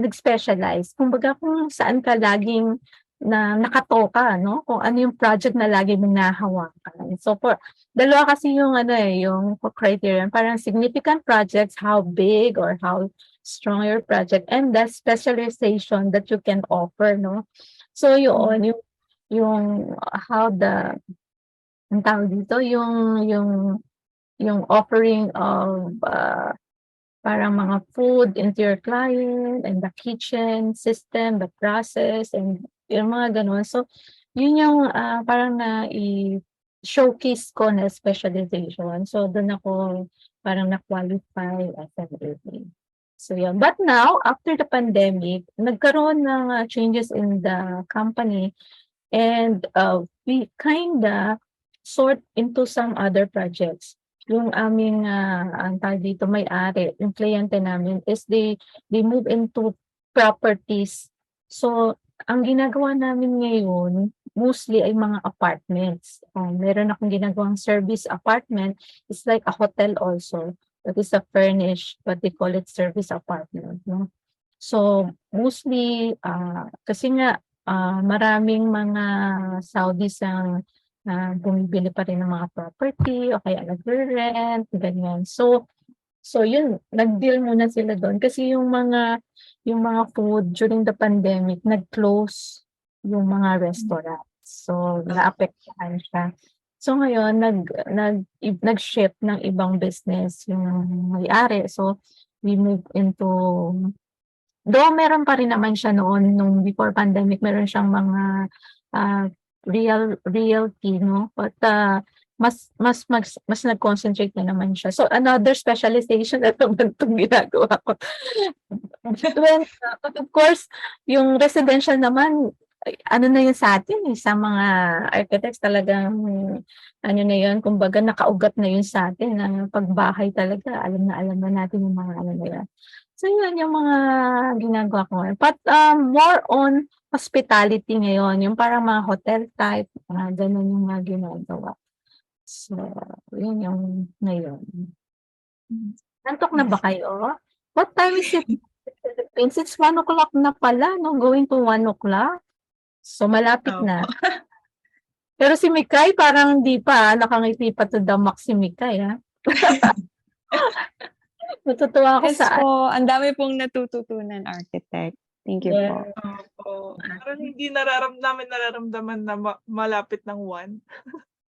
nag-specialize. Kumbaga kung saan ka laging na nakatoka, no? Kung ano yung project na lagi mong nahahawakan. So for dalawa kasi yung yung criterion, parang significant projects, how big or how strong your project, and the specialization that you can offer, no? So yun, yung how ang tawag dito, yung offering of parang mga food into your client and the kitchen system, the process, and yung mga ganun. So, yun yung parang showcase ko na specialization. So, doon ako parang na-qualify as an AA. So, yun. But now, after the pandemic, nagkaroon ng changes in the company, and we kinda sort into some other projects. Yung aming ang tawag dito, may-ari, yung kliyente namin is they move into properties. So, ang ginagawa namin ngayon, mostly ay mga apartments. Meron akong ginagawang service apartment. It's like a hotel also. That is a furnished, what they call it, service apartment. No? So, mostly, kasi nga, maraming mga Saudis ang bumibili pa rin ng mga property o kaya nagre-rent, ganyan. So yun, nag-deal muna sila doon kasi yung mga food during the pandemic, nag-close yung mga restaurants. So naapektuhan siya. So ngayon, nag-shift ng ibang business yung may-ari. So we move into, though meron pa rin naman siya noon, nung before pandemic, meron siyang mga realty, no? But mas nag-concentrate na naman siya. So another specialization na naman itong ginagawa ko. Well, of course, yung residential naman, ano na yun sa atin, sa mga architects talagang, ano na yun, kumbaga nakaugat na yun sa atin, na pagbahay talaga, alam na natin yung mga ano na yun. So yun yung mga ginagawa ko ngayon. But more on hospitality ngayon, yung parang mga hotel type, ganun yung mga ginagawa. So, yun yung ngayon. Nantok na ba kayo? What time is it? It's 1 o'clock na pala, no? Going to 1 o'clock. So, malapit na. Pero si Mikay, parang di pa, nakangiti pa to the max si Mikay, ha? Natutuwa ako Yes sa... po, ang dami pong natututunan, architect. Thank you po. Parang hindi nararamdaman na malapit ng 1.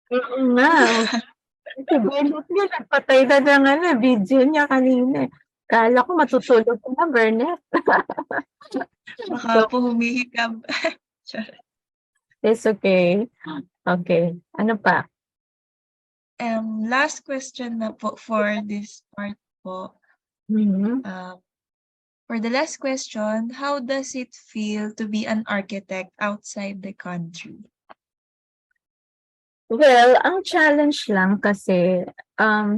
Oo nga. Siguro niya, nagpatay na ng video niya kanina. Kala ko matutulog na, Bernette. Baka po humihikab. It's okay. Okay. Ano pa? Last question na po for this part po. For the last question, how does it feel to be an architect outside the country? Well, ang challenge lang kasi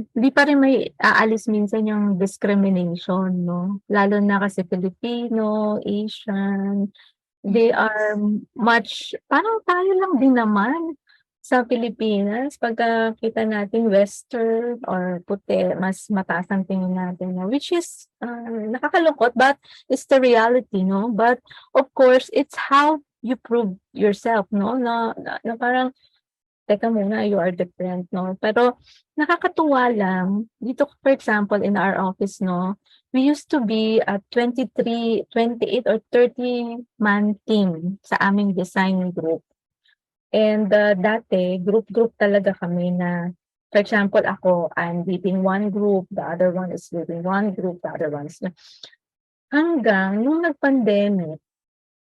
di pa rin may aalis minsan yung discrimination, no? Lalo na kasi Filipino, Asian, they are much, parang tayo lang din naman sa Pilipinas. Pagka kita natin Western or puti, mas mataas ang tingin natin, no? Which is nakakalungkot, but it's the reality, no? But of course, it's how you prove yourself, no? Na parang, teka muna, you are different, no? Pero nakakatuwa lang, dito for example, in our office, no, we used to be a 23, 28 or 30-man team sa aming design group. And dati, group talaga kami na, for example, ako, I'm leading one group, the other one is leading one group, the other one is... Hanggang nung nag-pandemic,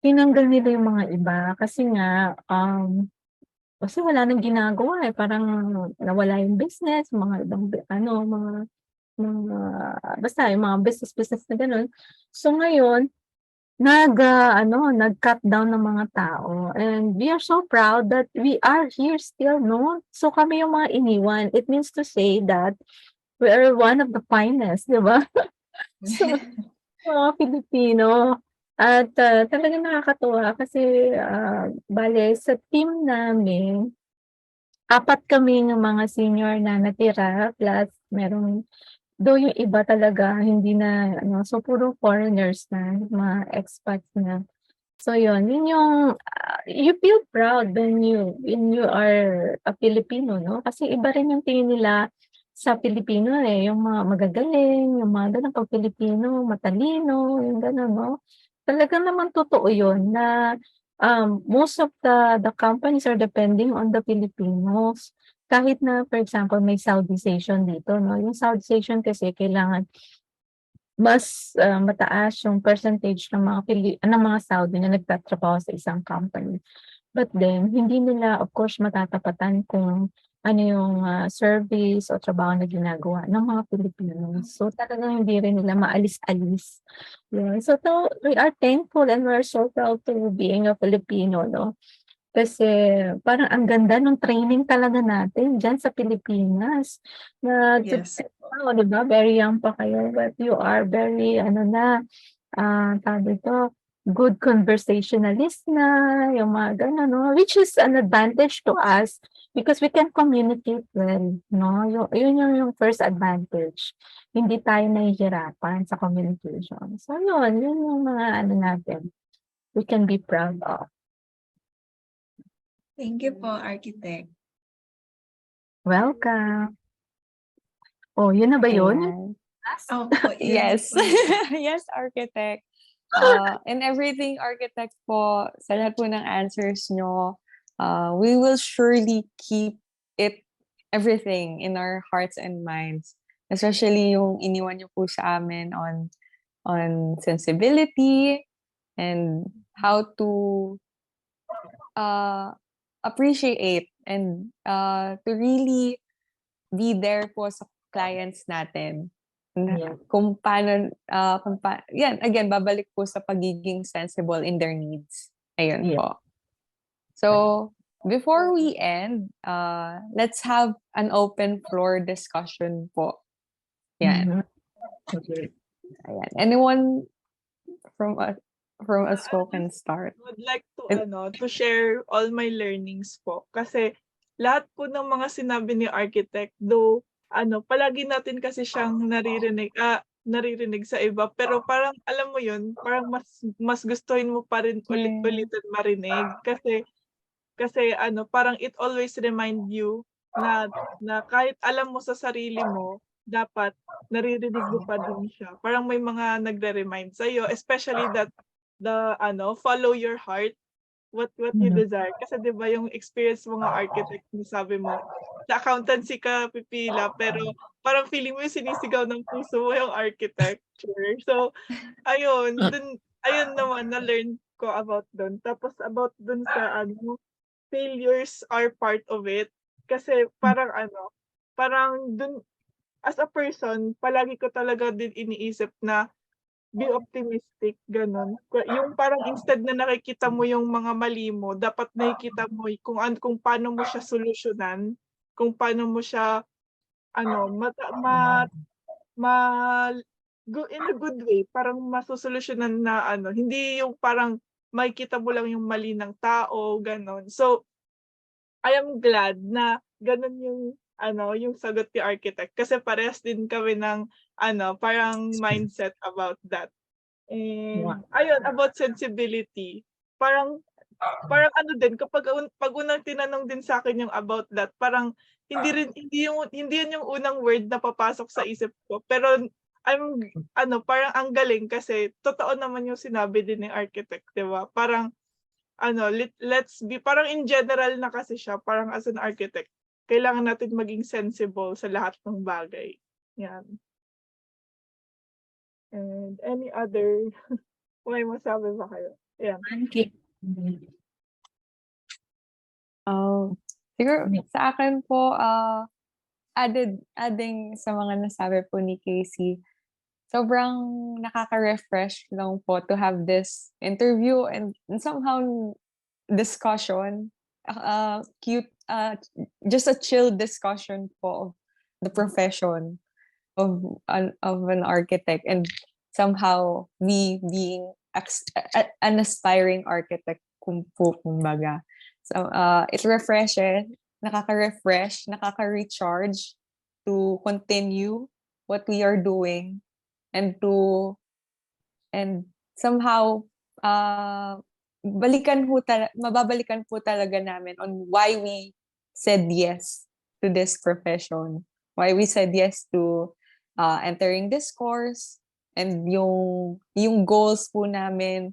tinanggal nila yung mga iba kasi nga, kasi wala nang ginagawa, parang nawala yung business, mga ibang mga basta yung mga business na gano'n. So ngayon, nag-cut down ng mga tao, and we are so proud that we are here still, no? So kami yung mga iniwan. It means to say that we are one of the finest, di ba? So, mga Pilipino. At talagang nakakatuwa kasi bale sa team namin, 4 kaming mga senior na natira, plus merong, though yung iba talaga hindi na, so puro foreigners na, mga expats na. So yun yung you feel proud when you are a Filipino, no? Kasi iba rin yung tingin nila sa Pilipino yung mga magagaling, yung mga ganun pag Pilipino, matalino, yung ganun, no? Talagang naman totoo yun na most of the companies are depending on the Filipinos. Kahit na, for example, may Saudization dito, no? Yung Saudization kasi kailangan mas mataas yung percentage ng mga Saudi na nagtatrabaho sa isang company. But then, hindi nila of course matatapatan kung ano yung service o trabaho na ginagawa ng mga Filipinos. So talagang hindi rin nila maalis-alis. Yeah. So we are thankful and we're so proud to being a Filipino, no? Kasi parang ang ganda nung training talaga natin diyan sa Pilipinas na Yes. di ba, very young pa kayo but you are very tawag dito, good conversationalist na, yung mga gano'n, no? Which is an advantage to us because we can communicate well, no? Yun yung first advantage. Hindi tayo nahihirapan sa communication. So yun yung mga natin, we can be proud of. Thank you po, Architect. Welcome. Oh, yun na ba yun? Ayan. Opo, yun Yes. po yun. Yes, Architect. And everything, Architect po, sa lahat po ng answers nyo, we will surely keep everything in our hearts and minds. Especially yung iniwan nyo po sa amin on sensibility and how to appreciate and to really be there po sa clients natin. Yeah. Yan, again, babalik po sa pagiging sensible in their needs. Ayun Yeah. po. So, before we end, let's have an open floor discussion po. Yan. Okay. Ayan. Anyone from us who can start? I would like to share all my learnings po. Kasi lahat po ng mga sinabi ni Architect, though palagi natin kasi siyang naririnig sa iba, pero parang alam mo yun, parang mas gustuhin mo pa rin ulit-ulitin marinig kasi parang it always remind you na kahit alam mo sa sarili mo, dapat naririnig mo pa din siya. Parang may mga nagre-remind sa iyo, especially that follow your heart, what you desire. Kasi 'di ba yung experience mo nga architect, sabi mo, sa accountancy ka pipila pero parang feeling mo yung sinisigaw ng puso mo yung architecture. So ayun naman na learn ko about doon. Tapos about doon sa failures are part of it. Kasi parang dun as a person, palagi ko talaga din iniisip na be optimistic, gano'n. Yung parang instead na nakikita mo yung mga mali mo, dapat nakikita mo kung paano mo siya solusyonan, kung paano mo siya in a good way, parang masosolusyonan na hindi yung parang makikita mo lang yung mali ng tao, gano'n. So, I am glad na gano'n yung sagot ni Architect kasi parehas din kami ng parang mindset about that. And ayun, about sensibility, parang din pag unang tinanong din sa akin yung about that, parang hindi yun yung unang word na papasok sa isip ko. Pero parang ang galing kasi totoo naman yung sinabi din ni Architect, 'di ba? Parang let's be, parang in general na kasi siya, parang as an architect, kailangan natin maging sensible sa lahat ng bagay. Yan. And any other, may masabi ba kayo? Yan. Siguro sa akin po, adding sa mga nasabi po ni Casey, sobrang nakaka-refresh lang po to have this interview and somehow discussion, cute, just a chill discussion po of the profession of an architect and somehow me being an aspiring architect kumbaga. So it refreshes, nakaka-refresh, nakaka-recharge to continue what we are doing and somehow mababalikan po talaga namin on why we said yes to this profession. Why we said yes to entering this course, and yung goals po namin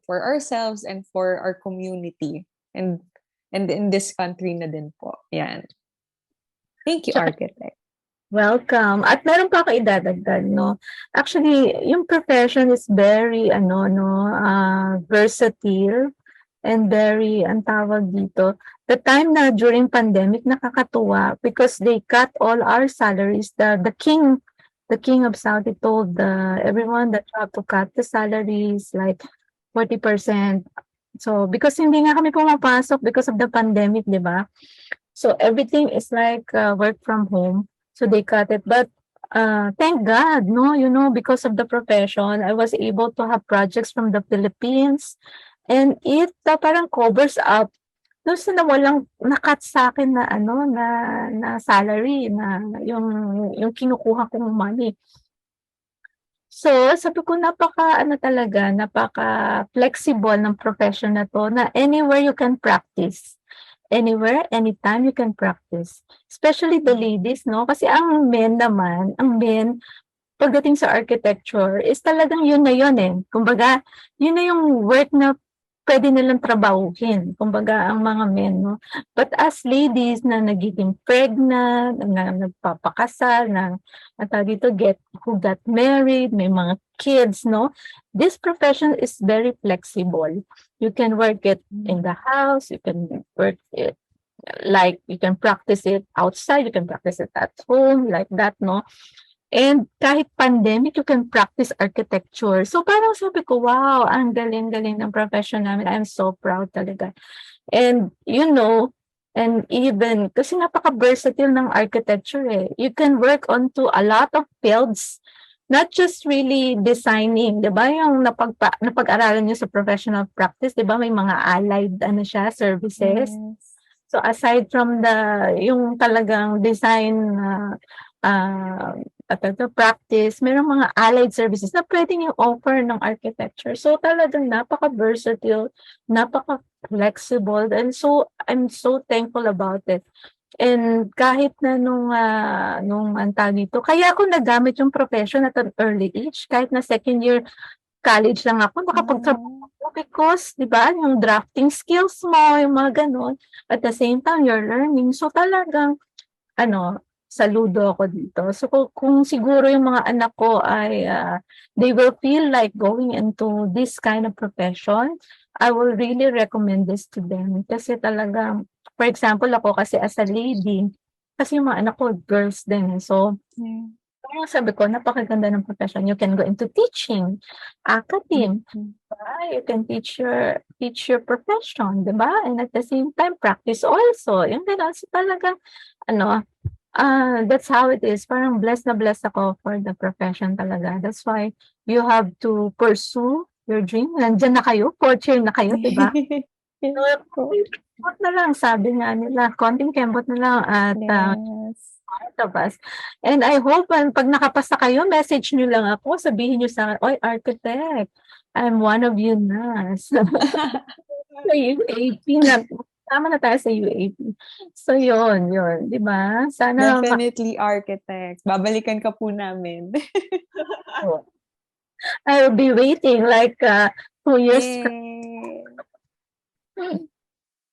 for ourselves and for our community, and in this country na din po. Yan. Thank you, Architect. Welcome. At meron pa ako idadagdag, no? Actually, yung profession is very, versatile and very, ang tawag dito, the time na during pandemic, nakakatuwa because they cut all our salaries. The king of Saudi told everyone that you have to cut the salaries like 40%. So, because hindi nga kami pumapasok because of the pandemic, di ba? So, everything is like work from home. So they cut it. But thank God, no, because of the profession, I was able to have projects from the Philippines. And it parang covers up doon sa walang nakat sa akin na na salary, na yung kinukuha kong money. So, sabi ko napaka flexible ng profession na to, na anywhere you can practice. Anywhere, anytime you can practice. Especially the ladies, no? Kasi ang men, pagdating sa architecture, is talagang yun na yun eh. Kumbaga, yun na yung work na pwede nilang trabahuhin. Kumbaga, ang mga men, no? But as ladies na nagiging pregnant, na nagpapakasal, who got married, may mga kids, no? This profession is very flexible. You can work it in the house, you can work it, like you can practice it outside, you can practice it at home, like that, no? And kahit pandemic, you can practice architecture. So parang sabi ko, wow, ang galing-galing ng profession namin. I'm so proud talaga. And and even, kasi napaka-versatile ng architecture eh. You can work onto a lot of fields, not just really designing, di ba? Yung napag-aralan nyo sa professional practice, di ba? May mga allied, services. Yes. So aside from yung talagang design, practice, merong mga allied services na pwedeng i-offer ng architecture. So talagang napaka-versatile, napaka-flexible, and so I'm so thankful about it. And kahit na nung dito, kaya ako nagamit yung profession at an early age, kahit na second year college lang ako, nakapagtrabaho ako because, di ba, yung drafting skills mo, yung mga ganun. At the same time, you're learning. So talagang, saludo ako dito. So kung siguro yung mga anak ko ay they will feel like going into this kind of profession, I will really recommend this to them. Kasi talagang, for example, ako kasi as a lady, kasi yung mga anak ko girls din. So, sabi ko, napakaganda ng profession. You can go into teaching, academe, you can teach your profession, di ba? And at the same time, practice also. Yung gano'n. So talaga, that's how it is. Parang blessed na blessed ako for the profession talaga. That's why you have to pursue your dream. Nandiyan na kayo, 4th year na kayo, di ba? Kembot na lang, sabi nga nila, konting kembot na lang at tapos. And I hope pag nakapasa kayo, message nyo lang ako, sabihin nyo sa akin, oy, architect, I'm one of you na. Sa UAP na. Tama na tayo sa UAP. So, yun. Di ba? Sana definitely, architect. Babalikan ka po namin. I'll be waiting like 2 years.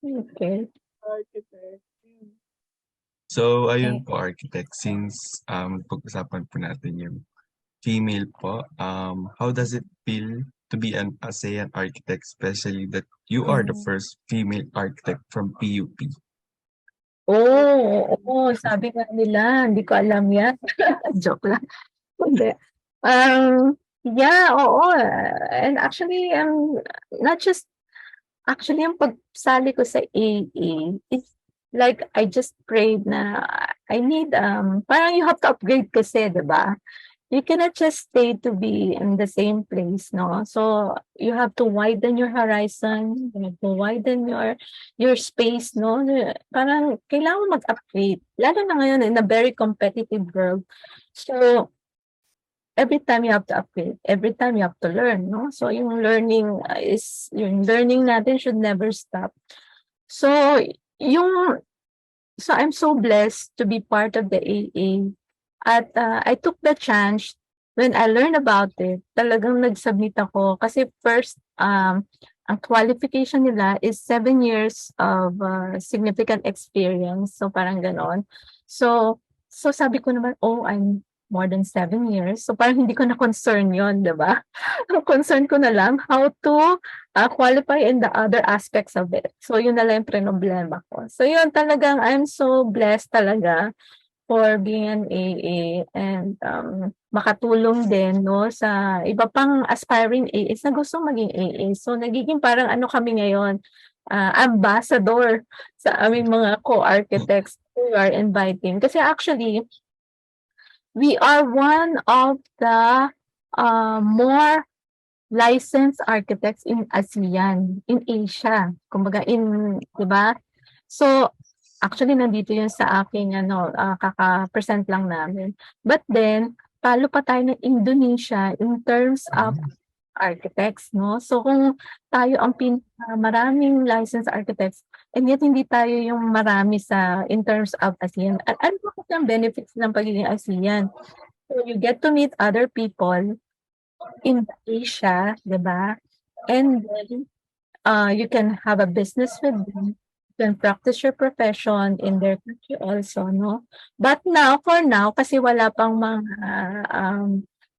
Okay. Architect. So, ayun po, architect, since pag-usapan po natin yung female po, how does it feel to be an ASEAN architect, especially that you are the first female architect from PUP? Sabi nga nila, hindi ko alam yan. Joke lang. Hindi. Yeah, oo. And actually, not just, actually, yung pagsali ko sa AA, it's like, I just prayed na I need, parang you have to upgrade kasi, diba? You cannot just stay to be in the same place, no? So, you have to widen your horizon, you have to widen your space, no? Parang kailangan mag-upgrade. Lalo na ngayon in a very competitive world. So, every time you have to upgrade, every time you have to learn, no? So yung learning natin should never stop. So yung so I'm so blessed to be part of the AA at I took the chance when I learned about it. Talagang nag-submit ako kasi first ang qualification nila is 7 years of significant experience. So parang ganon. So sabi ko naman, oh, I'm more than 7 years. So parang hindi ko na concern yon, 'di ba? Ang concern ko na lang how to qualify in the other aspects of it. So yun na lang yung problema ko. So yun talagang I'm so blessed talaga for being an AA and makatulong din no sa iba pang aspiring AAs na gusto maging AA. So nagiging parang ano kami ngayon, ambassador sa aming mga co-architects who are inviting. Kasi actually, we are one of the more licensed architects in ASEAN, in Asia. Kumbaga di ba? So, actually nandito yun sa aking kaka-present lang namin. But then, talo pa tayo ng Indonesia in terms of architects, no? So, kung tayo ang maraming licensed architects, and yet hindi tayo yung marami in terms of ASEAN. Ano ba kasi ang benefits ng pagiging ASEAN? So, you get to meet other people in Asia, di ba? And then, you can have a business with them. You can practice your profession in their country also, no? But for now, kasi wala pang mga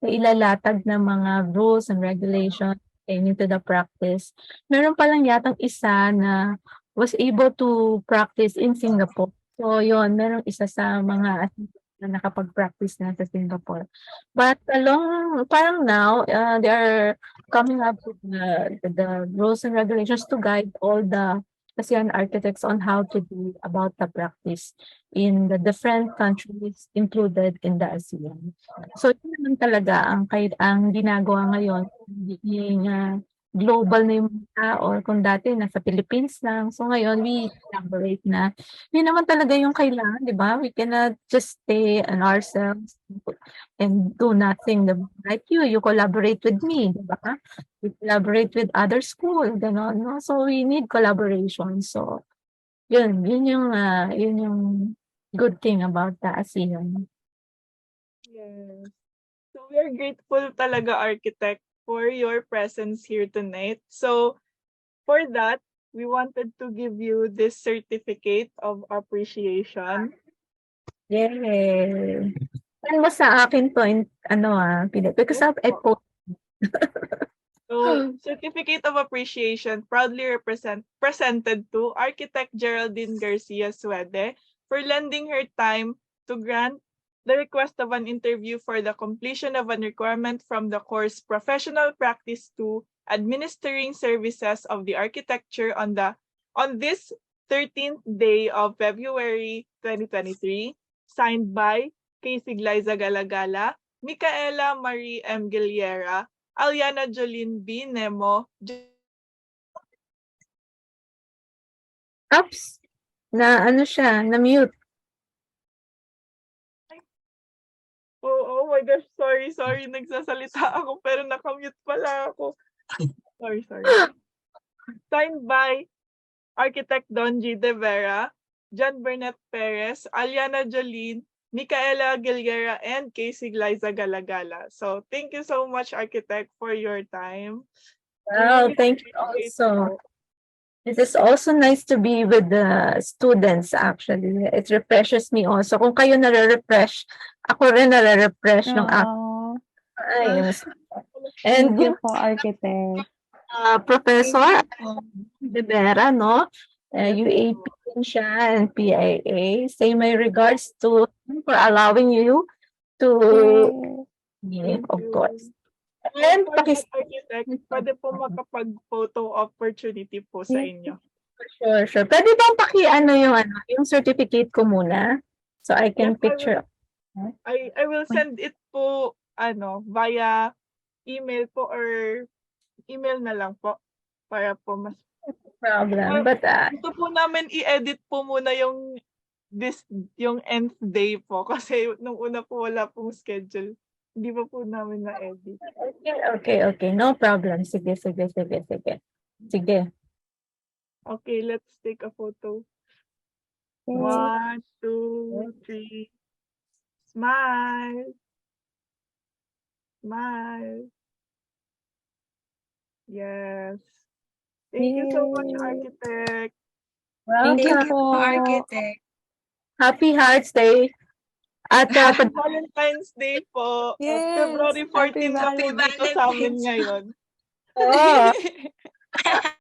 nailalatag na mga rules and regulations pertaining to the practice. Meron pa lang yatang isa na was able to practice in Singapore. So, yun, merong isa sa mga na nakapag-practice na sa Singapore. But parang now, they are coming up with the rules and regulations to guide all the ASEAN architects on how to do about the practice in the different countries included in the ASEAN. So, yun naman talaga ang ginagawa ngayon, yung global na yung tao, kung dati nasa Philippines lang. So, ngayon, we collaborate na. Yun naman talaga yung kailangan, di ba? We cannot just stay on ourselves and do nothing. Like you collaborate with me, di ba? We collaborate with other school, gano'n, no? So, we need collaboration. So, yun yung good thing about the ASEAN. Yes. So we are grateful talaga, architect, for your presence here tonight. So for that, we wanted to give you this certificate of appreciation. Yay! Send mo sa akin to because I post. So, certificate of appreciation proudly presented to Architect Geraldin Garcia Suede for lending her time to grant the request of an interview for the completion of a requirement from the course Professional Practice to Administering Services of the Architecture on this 13th day of February 2023, signed by Casey Glyza Galagala, Micaela Marie M. Giliera, Aliana Jolene B. Nemo. Oops! Na-mute. Oh my gosh, sorry. Nagsasalita ako pero nakamute pala ako. Sorry. Signed by Architect Don G. De Vera, John Bernat Perez, Aliana Jolene, Micaela Gilguera, and Casey Glyza Galagala. So thank you so much, Architect, for your time. Wow, thank you also. It is also nice to be with the students actually. It refreshes me also. Kung kayo nare-refresh, ako rin nare-refresh ng ako. Thank you po, Architect. Professor De Vera, no? UAP din siya and PIA. Say my regards to him for allowing you to of course. And Architect, pwede po makapag-photo opportunity po sa inyo. Sure. Pwede bang yung certificate ko muna? So I can picture. I will send it po via email po or email na lang po para po mas problem. But ito po namin i-edit po muna yung nth day po kasi nung una po wala pong schedule. Hindi pa po namin na-edit. Okay. No problem. Sige. Sige. Okay, let's take a photo. Okay. 1, 2, 3. Smile. Smile. Yes. Thank you so much, Yay. Architect. Thank you Thank you po. po, Architect. Happy Hearts Day. At Happy Valentine's Day po. Yes. February Happy 14 na po dito sa amin Valentine's. ngayon. Oo.